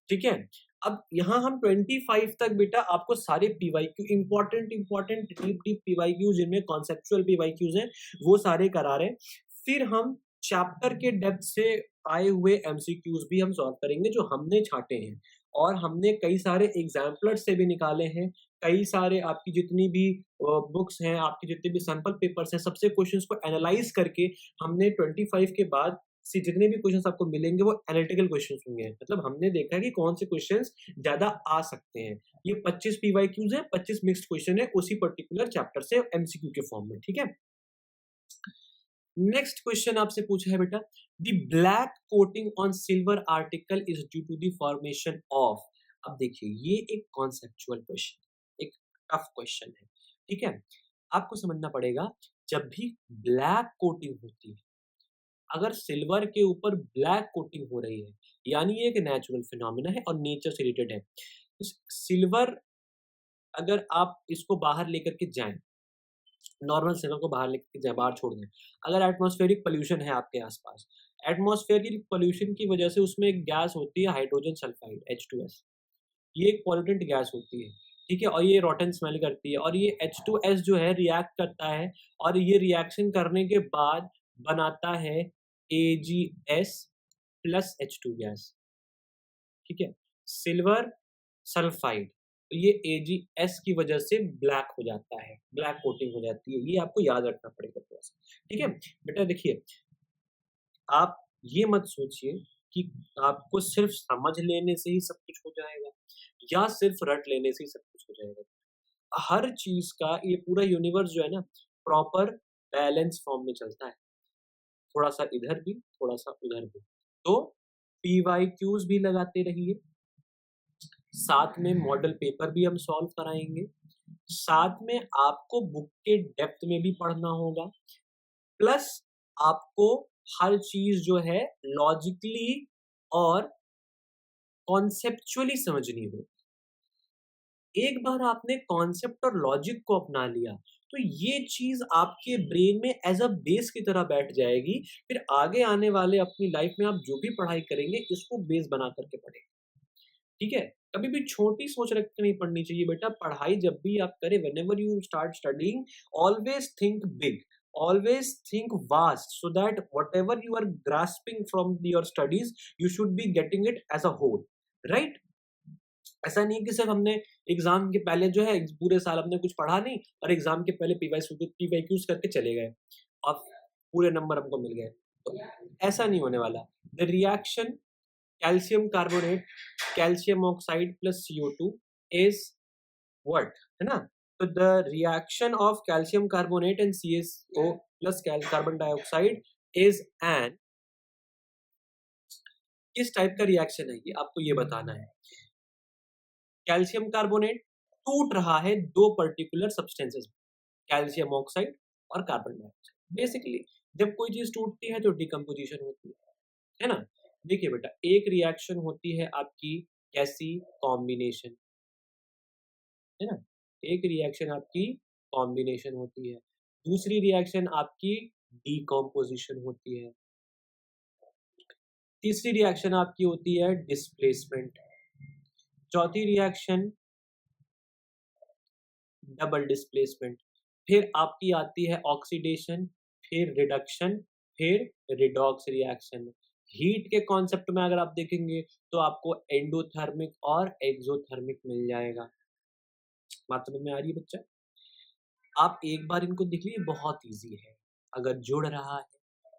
ठीक है? अब यहाँ हम 25 तक बेटा आपको सारे पीवाईक्यू इंपॉर्टेंट डीप पीवाईक्यू जिनमें कॉन्सेप्चुअल पीवाईक्यूज हैं वो सारे करा रहे हैं। फिर हम चैप्टर के डेप्थ से आए हुए एमसीक्यूज भी हम सॉल्व करेंगे जो हमने छांटे हैं, और हमने कई सारे एग्जाम्पलर से भी निकाले हैं। कई सारे आपकी जितनी भी बुक्स हैं, आपके जितने भी सैंपल पेपर्स हैं, सबसे क्वेश्चंस को एनालाइज करके हमने 25 के बाद से जितने भी क्वेश्चंस आपको मिलेंगे वो एनालिटिकल क्वेश्चंस होंगे। मतलब हमने देखा है कि कौन से क्वेश्चंस ज्यादा आ सकते हैं। ये 25 पीवाईक्यूज है, 25 मिक्स्ड क्वेश्चन है उसी पर्टिकुलर चैप्टर से एमसीक्यू के फॉर्म में, ठीक है? नेक्स्ट क्वेश्चन आपसे पूछा है बेटा, the black coating on silver article is due to the formation of. अब देखिए ये एक कॉन्सेप्चुअल क्वेश्चन, एक टफ क्वेश्चन है, ठीक है? आपको समझना पड़ेगा जब भी ब्लैक कोटिंग होती है, अगर सिल्वर के ऊपर ब्लैक कोटिंग हो रही है, यानी ये एक नेचुरल फिनोमिना है और नेचर से रिलेटेड है। सिल्वर अगर आप इसको बाहर लेकर के जाएं, नॉर्मल सिग्नल को बाहर लेके जाए, बाहर छोड़ दें। अगर एटमॉस्फेरिक पॉल्यूशन है आपके आसपास, एटमॉस्फेरिक पॉल्यूशन की वजह से उसमें एक गैस होती है हाइड्रोजन सल्फाइड H2S। ये एक पॉल्यूटेंट गैस होती है, ठीक है? और ये रॉटन स्मेल करती है, और ये H2S जो है रिएक्ट करता है, और ये रिएक्शन करने के बाद बनाता है AgS प्लस H2 गैस, ठीक है? सिल्वर सल्फाइड, तो ये AgS की वजह से ब्लैक हो जाता है, ब्लैक कोटिंग हो जाती है। ये आपको याद रखना पड़ेगा थोड़ा सा, ठीक है? बेटा देखिए, आप ये मत सोचिए कि आपको सिर्फ समझ लेने से ही सब कुछ हो जाएगा या सिर्फ रट लेने से ही सब कुछ हो जाएगा। हर चीज का ये पूरा यूनिवर्स जो है ना, प्रॉपर बैलेंस फॉर्म में चलता है। थोड़ा सा इधर भी, थोड़ा सा उधर भी। तो PYQs भी लगाते रहिए, साथ में मॉडल पेपर भी हम सॉल्व कराएंगे, साथ में आपको बुक के डेप्थ में भी पढ़ना होगा, प्लस आपको हर चीज जो है लॉजिकली और कॉन्सेप्चुअली समझनी होगी। एक बार आपने कॉन्सेप्ट और लॉजिक को अपना लिया तो ये चीज आपके ब्रेन में एज अ बेस की तरह बैठ जाएगी। फिर आगे आने वाले अपनी लाइफ में आप जो भी पढ़ाई करेंगे इसको बेस बना करके पढ़ेंगे, ठीक है? कभी भी छोटी सोच रख के नहीं पढ़नी चाहिए बेटा। पढ़ाई जब भी आप करें, whenever you start studying, always think big, always think vast, so that whatever you are grasping from your studies, you should be getting it as a whole, right? ऐसा नहीं कि सिर्फ हमने एग्जाम के पहले जो है पूरे साल हमने कुछ पढ़ा नहीं और एग्जाम के पहले पीवाईक्यूज करके चले गए और पूरे नंबर हमको मिल गए। तो ऐसा नहीं होने वाला। The reaction calcium carbonate, calcium oxide plus CO2 is what, है ना? तो the reaction of calcium carbonate and CaO plus carbon dioxide is an, किस टाइप का रिएक्शन है ये आपको ये बताना है। कैल्शियम कार्बोनेट टूट रहा है दो पर्टिकुलर सब्सटेंसेस, कैल्शियम ऑक्साइड और कार्बन डाइऑक्साइड। बेसिकली जब कोई चीज टूटती है तो डिकम्पोजिशन होती है ना। देखिए बेटा, एक रिएक्शन होती है आपकी कैसी, कॉम्बिनेशन, है ना। एक रिएक्शन आपकी कॉम्बिनेशन होती है, दूसरी रिएक्शन आपकी डिकम्पोजिशन होती है, तीसरी रिएक्शन आपकी होती है डिस्प्लेसमेंट, चौथी रिएक्शन डबल डिस्प्लेसमेंट, फिर आपकी आती है ऑक्सीडेशन, फिर रिडक्शन, फिर रिडॉक्स रिएक्शन। हीट के कॉन्सेप्ट में अगर आप देखेंगे तो आपको एंडोथर्मिक और एक्सोथर्मिक मिल जाएगा। बात समझ में आ रही है बच्चा? आप एक बार इनको देख लीजिए, बहुत इजी है। अगर जुड़ रहा है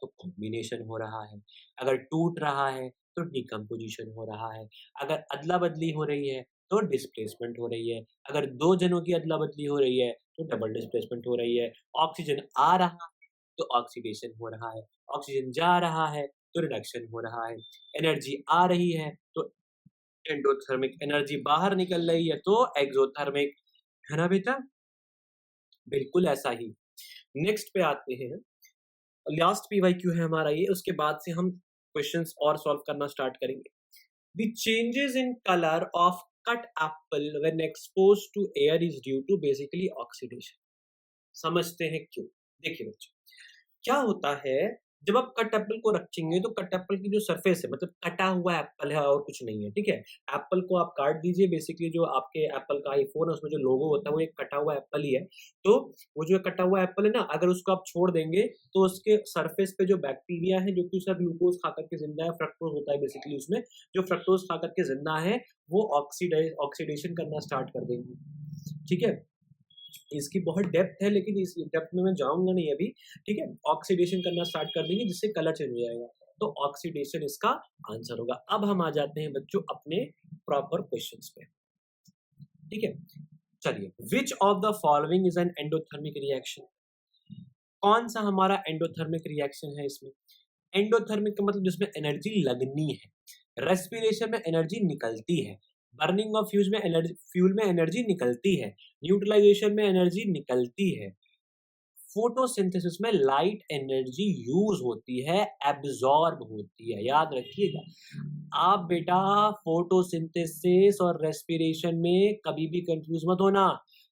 तो कॉम्बिनेशन हो रहा है, अगर टूट रहा है तो डिकम्पोजिशन हो रहा है, अगर अदला बदली हो रही है तो डिस्प्लेसमेंट हो रही है, अगर दो जनों की अदला बदली हो रही है तो डबल डिस्प्लेसमेंट हो रही है, ऑक्सीजन आ रहा है तो ऑक्सीडेशन हो रहा है, ऑक्सीजन जा रहा है तो रिडक्शन हो रहा है, एनर्जी आ रही है तो एंडोथर्मिक, एनर्जी बाहर निकल रही है तो एक्सोथर्मिक, है ना बेटा? बिल्कुल ऐसा ही। नेक्स्ट पे आते हैं, लास्ट पीवाईक्यू है हमारा ये, उसके बाद से हम क्वेश्चंस और सॉल्व करना स्टार्ट करेंगे। The changes in colour of cut apple when exposed to air is due to basically oxidation. समझते हैं क्यों। देखिए बच्चों, क्या होता है, जब आप कट एप्पल को रखेंगे तो कट एप्पल की जो सरफेस है, मतलब कटा हुआ एप्पल है और कुछ नहीं है, ठीक है। एप्पल को आप काट दीजिए, बेसिकली जो आपके एप्पल का आईफोन है उसमें जो लोगो होता है वो एक कटा हुआ एप्पल ही है। तो वो जो कटा हुआ एप्पल है ना, अगर उसको आप छोड़ देंगे तो उसके सरफेस पे जो बैक्टीरिया है, जो कि उसका ग्लूकोज खा करके जिंदा है, फ्रक्टोज होता है बेसिकली उसमें, जो फ्रक्टोज खा करके जिंदा है, वो ऑक्सीडेशन करना स्टार्ट कर देंगे, ठीक है। इसकी बहुत डेप्थ है लेकिन इस डेप्थ में मैं जाऊंगा नहीं अभी, ठीक है। ऑक्सीडेशन करना स्टार्ट कर देंगे जिससे कलर चेंज हो जाएगा, तो ऑक्सीडेशन इसका आंसर होगा। अब हम आ जाते हैं बच्चों अपने प्रॉपर क्वेश्चंस पे, ठीक है। चलिए, विच of the following is an endothermic reaction, कौन सा हमारा एंडोथर्मिक रिएक्शन है इसमें। एंडोथर्मिक का मतलब जिसमें एनर्जी लगनी है, रेस्पिरेशन में एनर्जी निकलती है, बर्निंग ऑफ फ्यूल में एनर्जी निकलती है, न्यूट्रलाइजेशन में एनर्जी निकलती है, फोटोसिंथेसिस में लाइट एनर्जी यूज होती है, एब्जॉर्ब होती है। याद रखिएगा आप बेटा, फोटोसिंथेसिस और रेस्पिरेशन में कभी भी कंफ्यूज मत होना।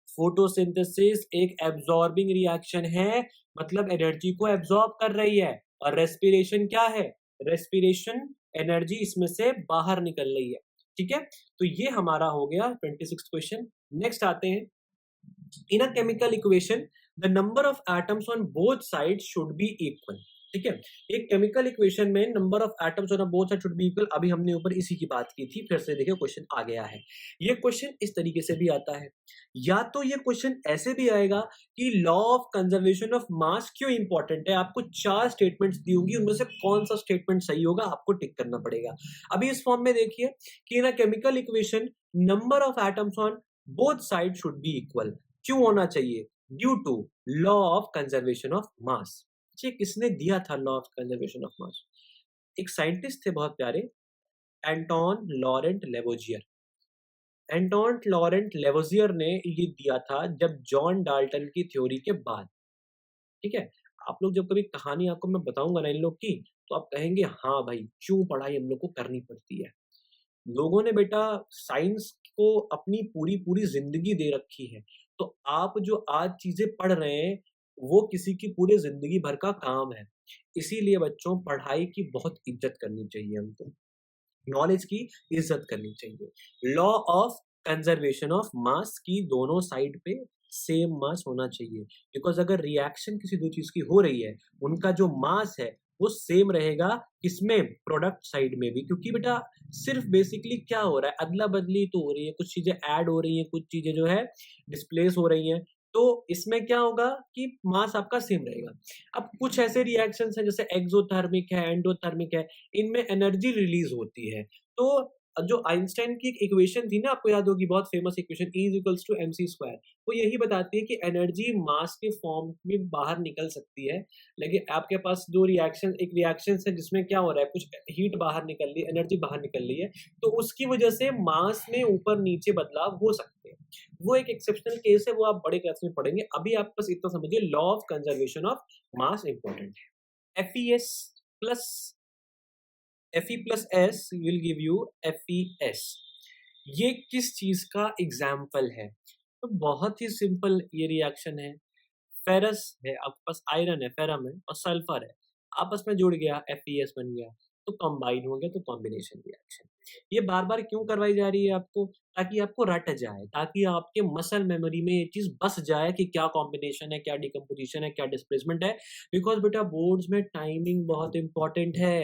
फोटोसिंथेसिस एक एब्जॉर्बिंग रिएक्शन है, मतलब एनर्जी को एब्जॉर्ब कर रही है, और रेस्पिरेशन क्या है, रेस्पिरेशन एनर्जी इसमें से बाहर निकल रही है, ठीक है। तो ये हमारा हो गया 26 क्वेश्चन। नेक्स्ट आते हैं, in a chemical equation the number of atoms on both side should be equal, ठीक है। एक केमिकल इक्वेशन में number of atoms on both side should be equal, अभी हमने ऊपर इसी की बात की थी, फिर से देखिए क्वेश्चन आ गया है। ये क्वेश्चन इस तरीके से भी आता है, या तो ये क्वेश्चन ऐसे भी आएगा कि लॉ ऑफ कंजर्वेशन ऑफ मास क्यों इंपॉर्टेंट है, आपको 4 स्टेटमेंट्स दी होंगी, उनमें से कौन सा स्टेटमेंट सही होगा आपको टिक करना पड़ेगा। अभी इस फॉर्म में देखिए कि in a chemical equation number of atoms on both side should be equal, क्यों होना चाहिए, due to law of conservation of mass. ये किसने दिया था law of conservation of mass, एक साइंटिस्ट थे बहुत प्यारे, Antoine Laurent Lavoisier. Antoine Laurent Lavoisier ने ये दिया था जब जॉन डाल्टन की थ्योरी के बाद, ठीक है। आप लोग जब कभी कहानी आपको मैं बताऊंगा ना इन लोग की, तो आप कहेंगे हाँ भाई, क्यों पढ़ाई हम लोग को करनी पड़ती है। लोगों ने बेटा साइंस को अपनी पूरी पूरी जिंदगी दे रखी है, तो आप जो आज चीजें पढ़ रहे हैं वो किसी की पूरी जिंदगी भर का काम है। इसीलिए बच्चों, पढ़ाई की बहुत इज्जत करनी चाहिए हमको, नॉलेज की इज्जत करनी चाहिए। लॉ ऑफ कंजर्वेशन ऑफ मास की दोनों साइड पे सेम मास होना चाहिए, बिकॉज अगर रिएक्शन किसी दो चीज की हो रही है, उनका जो मास है वो सेम रहेगा, किसमें, प्रोडक्ट साइड में भी, क्योंकि बेटा सिर्फ बेसिकली क्या हो रहा है, अदला बदली तो हो रही है, कुछ चीजें ऐड हो रही हैं, कुछ चीजें जो है डिस्प्लेस हो रही हैं, तो इसमें क्या होगा कि मास आपका सेम रहेगा। अब कुछ ऐसे रिएक्शंस हैं जैसे एक्सोथर्मिक है, एंडोथर्मिक है, इनमें एनर्जी रिलीज होती है, तो जो आइंस्टाइन की एक इक्वेशन थी ना, आपको याद होगी, बहुत famous equation, E is equals to mc square, वो यही बताती है कि एनर्जी मास के फॉर्म में बाहर निकल सकती है, लेकिन आपके पास दो रिएक्शन, एक रिएक्शन है जिसमें क्या हो रहा है, कुछ हीट बाहर निकल रही है, एनर्जी बाहर निकल रही है, तो उसकी वजह से मास में ऊपर नीचे बदलाव हो सकते हैं। वो एक एक्सेप्शनल केस है, वो आप बड़े क्लास में पढ़ेंगे। अभी आप बस इतना समझिए, law of conservation of mass important है। FeS plus Fe plus S will give you FeS। ये किस चीज का एग्जाम्पल है? तो बहुत ही सिंपल ये रिएक्शन है। फेरस है, आपके पास आयरन है, फेरम है, और सल्फर है, आपस में जुड़ गया, FeS बन गया, तो कंबाइन हो गया, तो कॉम्बिनेशन रिएक्शन। ये बार बार क्यों करवाई जा रही है आपको? ताकि आपको रट जाए, ताकि आपके मसल मेमोरी में ये चीज बस जाए कि क्या कॉम्बिनेशन है, क्या डिकम्पोजिशन है, क्या डिस्प्लेसमेंट है। बिकॉज बेटा बोर्ड्स में टाइमिंग बहुत इंपॉर्टेंट है।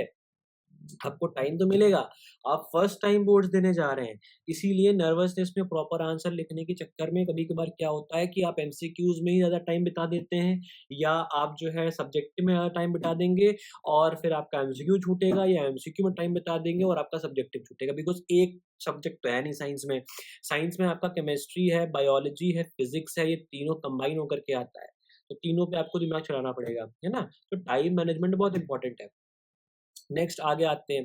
आपको टाइम तो मिलेगा, आप फर्स्ट टाइम बोर्ड्स देने जा रहे हैं, इसीलिए नर्वसनेस में प्रॉपर आंसर लिखने के चक्कर में कभी कभार क्या होता है कि आप एमसीक्यूज में ही ज़्यादा टाइम बिता देते हैं, या आप जो है सब्जेक्टिव में ज़्यादा टाइम बिता देंगे, और फिर आपका एमसीक्यू छूटेगा, या एमसीक्यू में टाइम बिता देंगे और आपका सब्जेक्टिव छूटेगा। बिकॉज एक सब्जेक्ट तो है नहीं साइंस में आपका केमिस्ट्री है, बायोलॉजी है, फिजिक्स है, ये तीनों कंबाइन होकर के आता है, तो तीनों पे आपको दिमाग चलाना पड़ेगा, है ना। तो टाइम मैनेजमेंट बहुत इंपॉर्टेंट है। नेक्स्ट आगे आते हैं,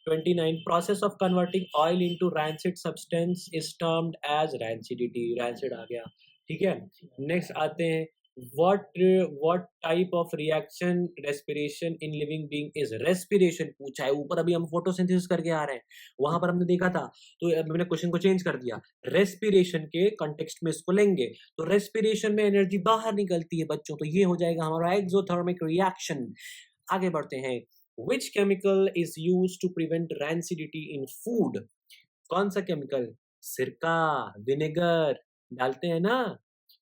29, process of converting oil into rancid substance is termed as rancidity. Rancid आ गया, ठीक है। नेक्स्ट आते हैं, what type of reaction respiration in living being is. Respiration पूछा है, ऊपर अभी हम फोटोसिंथेसिस करके आ रहे हैं, वहां पर हमने देखा था, तो अब मैंने क्वेश्चन को चेंज कर दिया, रेस्पिरेशन के कॉन्टेक्स्ट में इसको लेंगे। तो रेस्पिरेशन में एनर्जी बाहर निकलती है बच्चों, तो ये हो जाएगा हमारा एक्सोथर्मिक रिएक्शन। आगे बढ़ते हैं, Which chemical is used to prevent rancidity in food? कौन सा केमिकल? सिरका, विनेगर, डालते हैं ना,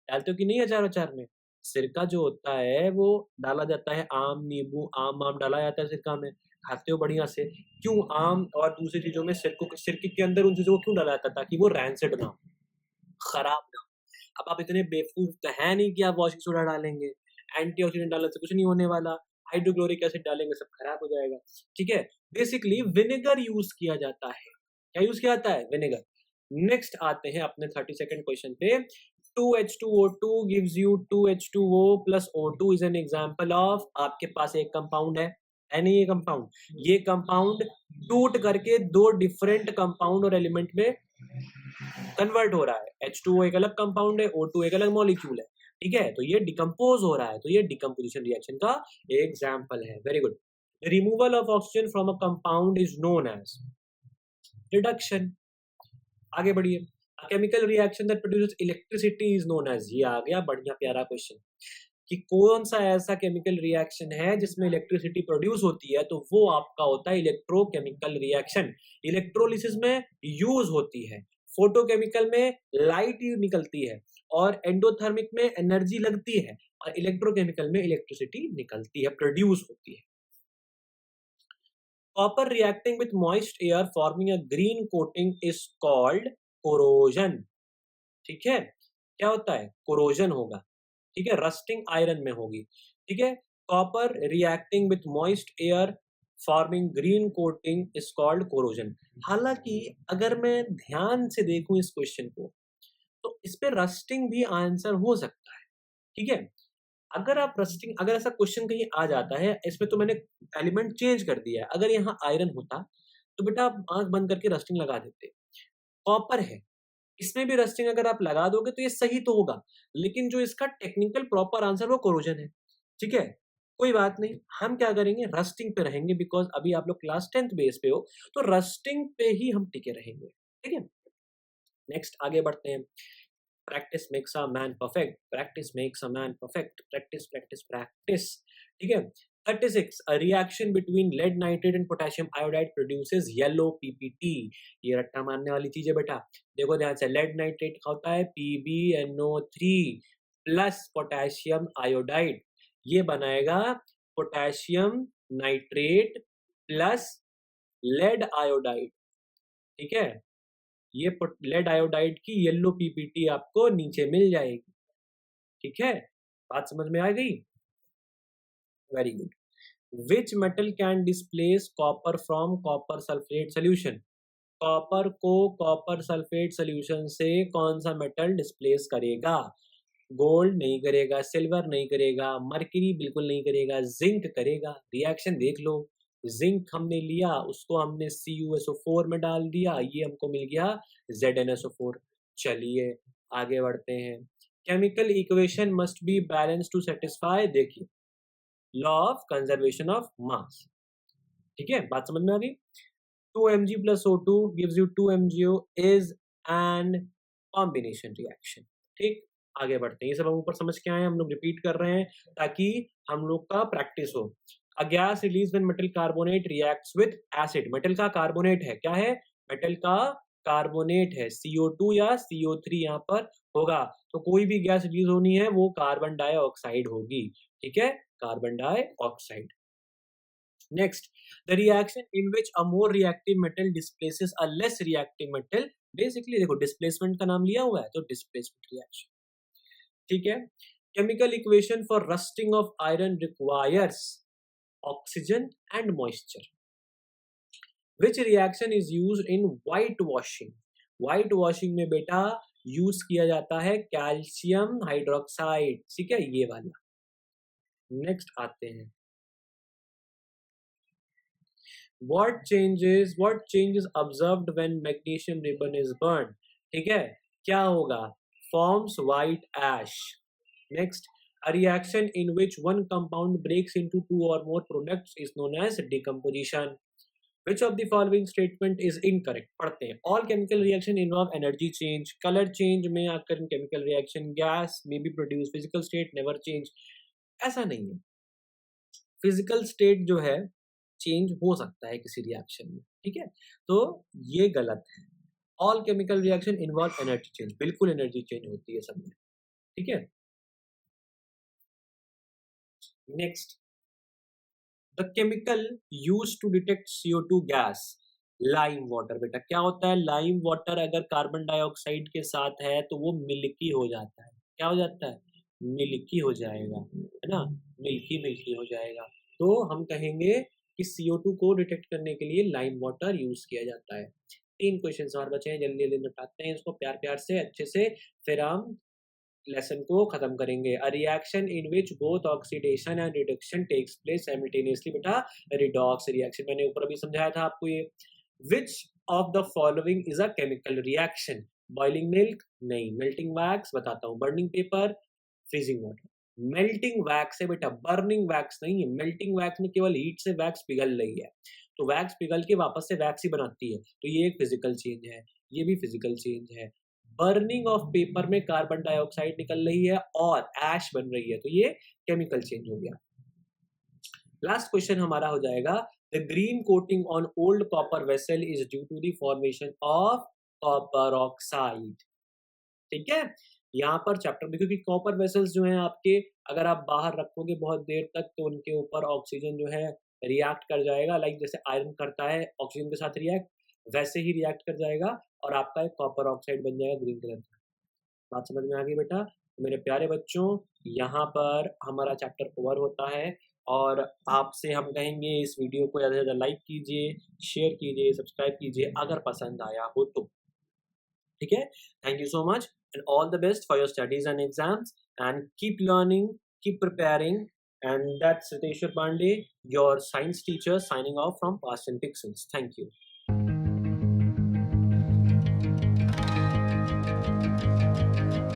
डालते हो कि नहीं अचार अचार में? सिरका जो होता है वो डाला जाता है, आम नींबू आम आम डाला जाता है सिरका में, खाते हो बढ़िया से। क्यों आम और दूसरी चीजों में सिरके के अंदर उन चीजों को क्यों डाला जाता है? ताकि वो रैंसिड ना हो, खराब ना हो। अब आप इतने बेवकूफ तो है नहीं कि आप वॉशिंग सोडा डालेंगे, एंटीऑक्सीडेंट डालने से कुछ नहीं होने वाला, हाइड्रोक्लोरिक एसिड डालेंगे सब खराब हो जाएगा, ठीक है। बेसिकली विनेगर यूज किया जाता है। क्या यूज किया जाता है? विनेगर। नेक्स्ट आते हैं अपने 32nd क्वेश्चन पे। 2H2O2 gives you 2H2O plus O2 is an example of, आपके पास एक कंपाउंड है नहीं ये कंपाउंड, ये कंपाउंड टूट करके दो डिफरेंट कंपाउंड और एलिमेंट में कन्वर्ट हो रहा है। H2O एक अलग कंपाउंड है, O2 एक अलग मॉलिक्यूल है, ठीक है, तो ये डिकम्पोज हो रहा है, तो ये डिकम्पोजिशन रिएक्शन का एग्जाम्पल है। Very good. Removal of oxygen from a compound is known as reduction. आगे बढ़िए, chemical reaction that produces electricity is known as, ये आ गया बढ़िया प्यारा क्वेश्चन, कि कौन सा ऐसा केमिकल रिएक्शन है जिसमें इलेक्ट्रिसिटी प्रोड्यूस होती है, तो वो आपका होता है इलेक्ट्रोकेमिकल रिएक्शन। इलेक्ट्रोलिसिस में यूज होती है, फोटोकेमिकल में लाइट निकलती है, और एंडोथर्मिक में एनर्जी लगती है, और इलेक्ट्रोकेमिकल में इलेक्ट्रिसिटी निकलती है, प्रोड्यूस होती है। Copper reacting with moist air forming a green coating is called corrosion, ठीक है। क्या होता है? कोरोजन होगा, ठीक है, रस्टिंग आयरन में होगी, ठीक है। Copper reacting with moist air forming green coating is called corrosion. हालांकि अगर मैं ध्यान से देखूं इस क्वेश्चन को, तो इस पे रस्टिंग भी आंसर हो सकता है, ठीक है। अगर आप रस्टिंग, अगर ऐसा क्वेश्चन कहीं आ जाता है, इसमें तो मैंने एलिमेंट चेंज कर दिया है, अगर यहाँ आयरन होता तो बेटा आप आंख बंद करके रस्टिंग लगा देते। कॉपर है, इसमें भी रस्टिंग अगर आप लगा दोगे तो ये सही तो होगा, लेकिन जो इसका टेक्निकल प्रॉपर आंसर वो कोरोजन है, ठीक है। कोई बात नहीं, हम क्या करेंगे, रस्टिंग पे रहेंगे, बिकॉज अभी आप लोग क्लास 10th बेस पे हो, तो रस्टिंग पे ही हम टिके रहेंगे, ठीक है। नेक्स्ट आगे बढ़ते हैं। Practice makes a man perfect, practice makes a man perfect, practice practice practice, ठीक है। 36, a reaction between lead nitrate and potassium iodide produces yellow PPT। ये रट्टा मारने वाली चीज है बेटा, देखो ध्यान से, लेड नाइट्रेट का होता है PbNO3 प्लस पोटेशियम आयोडाइड, ये बनाएगा potassium nitrate plus lead iodide, ठीक है। ये लेड आयोडाइड की येलो पीपीटी आपको नीचे मिल जाएगी, ठीक है। बात समझ में आ गई? Very good. Which metal can displace copper from copper sulphate solution? Copper को कॉपर सल्फेट सोल्यूशन से कौन सा मेटल डिस्प्लेस करेगा? गोल्ड नहीं करेगा, सिल्वर नहीं करेगा, मर्क्यूरी बिल्कुल नहीं करेगा, जिंक करेगा। रिएक्शन देख लो, जिंक हमने लिया, उसको हमने CuSO4 में डाल दिया, ये हमको मिल गया ZnSO4। चलिए आगे बढ़ते हैं। Chemical equation must be balance to satisfy, देखिए law of conservation of mass. ठीक है, बात समझ में आ गई? 2Mg plus O2 gives you 2MgO is an combination reaction। ठीक, आगे बढ़ते हैं। ये सब हम ऊपर समझ के आए हैं, हम लोग रिपीट कर रहे हैं ताकि हम लोग का प्रैक्टिस हो। A gas release when metal carbonate reacts with acid. Metal का कार्बोनेट है, क्या है? मेटल का कार्बोनेट है, CO2 या CO3 यहाँ पर होगा। तो कोई भी गैस रिलीज होनी है वो कार्बन डाइऑक्साइड होगी। ठीक है, carbon dioxide. Next, the reaction in which a more reactive metal displaces a less reactive metal, basically देखो displacement का नाम लिया हुआ है तो displacement reaction। ठीक है, chemical equation for rusting of iron requires oxygen and moisture। Which reaction is used in whitewashing? whitewashing में बेटा यूज किया जाता है कैल्शियम हाइड्रोक्साइड। ठीक है, ये वाला। नेक्स्ट आते हैं, what changes observed when magnesium ribbon is burned? ठीक है, क्या होगा? forms white ash। next, a reaction in which one compound breaks into two or more products is known as decomposition। which of the following statement is incorrect? पढ़ते हैं। all chemical reaction involve energy change। color change में आकर chemical reaction gas may be produced, physical state never change। ऐसा नहीं है, फिजिकल स्टेट जो है चेंज हो सकता है किसी रिएक्शन में। ठीक है, तो ये गलत है। All chemical reaction involve energy change, बिल्कुल एनर्जी चेंज होती है सब में। ठीक है, next, the chemical use to detect CO2 gas, lime water. बेटा क्या होता है? लाइम वाटर अगर कार्बन डाइऑक्साइड के साथ है तो वो मिल्की हो जाता है। क्या हो जाता है? मिल्की हो जाएगा, है ना, मिल्की मिल्की हो जाएगा। तो हम कहेंगे कि CO2 को डिटेक्ट करने के लिए लाइम वाटर यूज किया जाता है। 3 क्वेश्चन और बचे हैं, जल्दी जल्दी निपटाते हैं इसको प्यार प्यार से अच्छे से, फिर हम लेसन को खत्म करेंगे। A reaction in which both oxidation and reduction takes place simultaneously, बेटा रिडॉक्स रिएक्शन। मैंने ऊपर अभी समझाया था आपको ये। Which of the following is a chemical reaction? Boiling milk नहीं, मेल्टिंग वैक्स बताता हूँ, burning paper, freezing water. Melting wax है बेटा, बर्निंग वैक्स नहीं है। मेल्टिंग वैक्स में केवल हीट से वैक्स पिघल रही है, तो वैक्स पिघल के वापस से वैक्स ही बनाती है, तो ये एक फिजिकल चेंज है, ये भी फिजिकल चेंज है। बर्निंग ऑफ पेपर में कार्बन डाइऑक्साइड निकल रही है और ऐश बन रही है, तो ये केमिकल चेंज हो गया। लास्ट क्वेश्चन हमारा हो जाएगा, the green coating on old copper vessel is due to the formation of copper oxide. ठीक है, यहाँ पर चैप्टर में, क्योंकि कॉपर वेसल्स जो हैं आपके, अगर आप बाहर रखोगे बहुत देर तक तो उनके ऊपर ऑक्सीजन जो है रिएक्ट कर जाएगा, लाइक जैसे आयरन करता है ऑक्सीजन के साथ रिएक्ट, वैसे ही रिएक्ट कर जाएगा और आपका एक कॉपर ऑक्साइड बन जाएगा ग्रीन कलर का। बात समझ में आ गई बेटा? तो मेरे प्यारे बच्चों, यहाँ पर हमारा चैप्टर ओवर होता है और आपसे हम कहेंगे इस वीडियो को ज़्यादा से ज़्यादा लाइक कीजिए, शेयर कीजिए, सब्सक्राइब कीजिए अगर पसंद आया हो तो। ठीक है, thank you so much and all the best for your studies and exams, and keep learning, keep preparing, and that's Riteshwar Pandey, your science teacher, signing off from Past and Pixels. Thank you.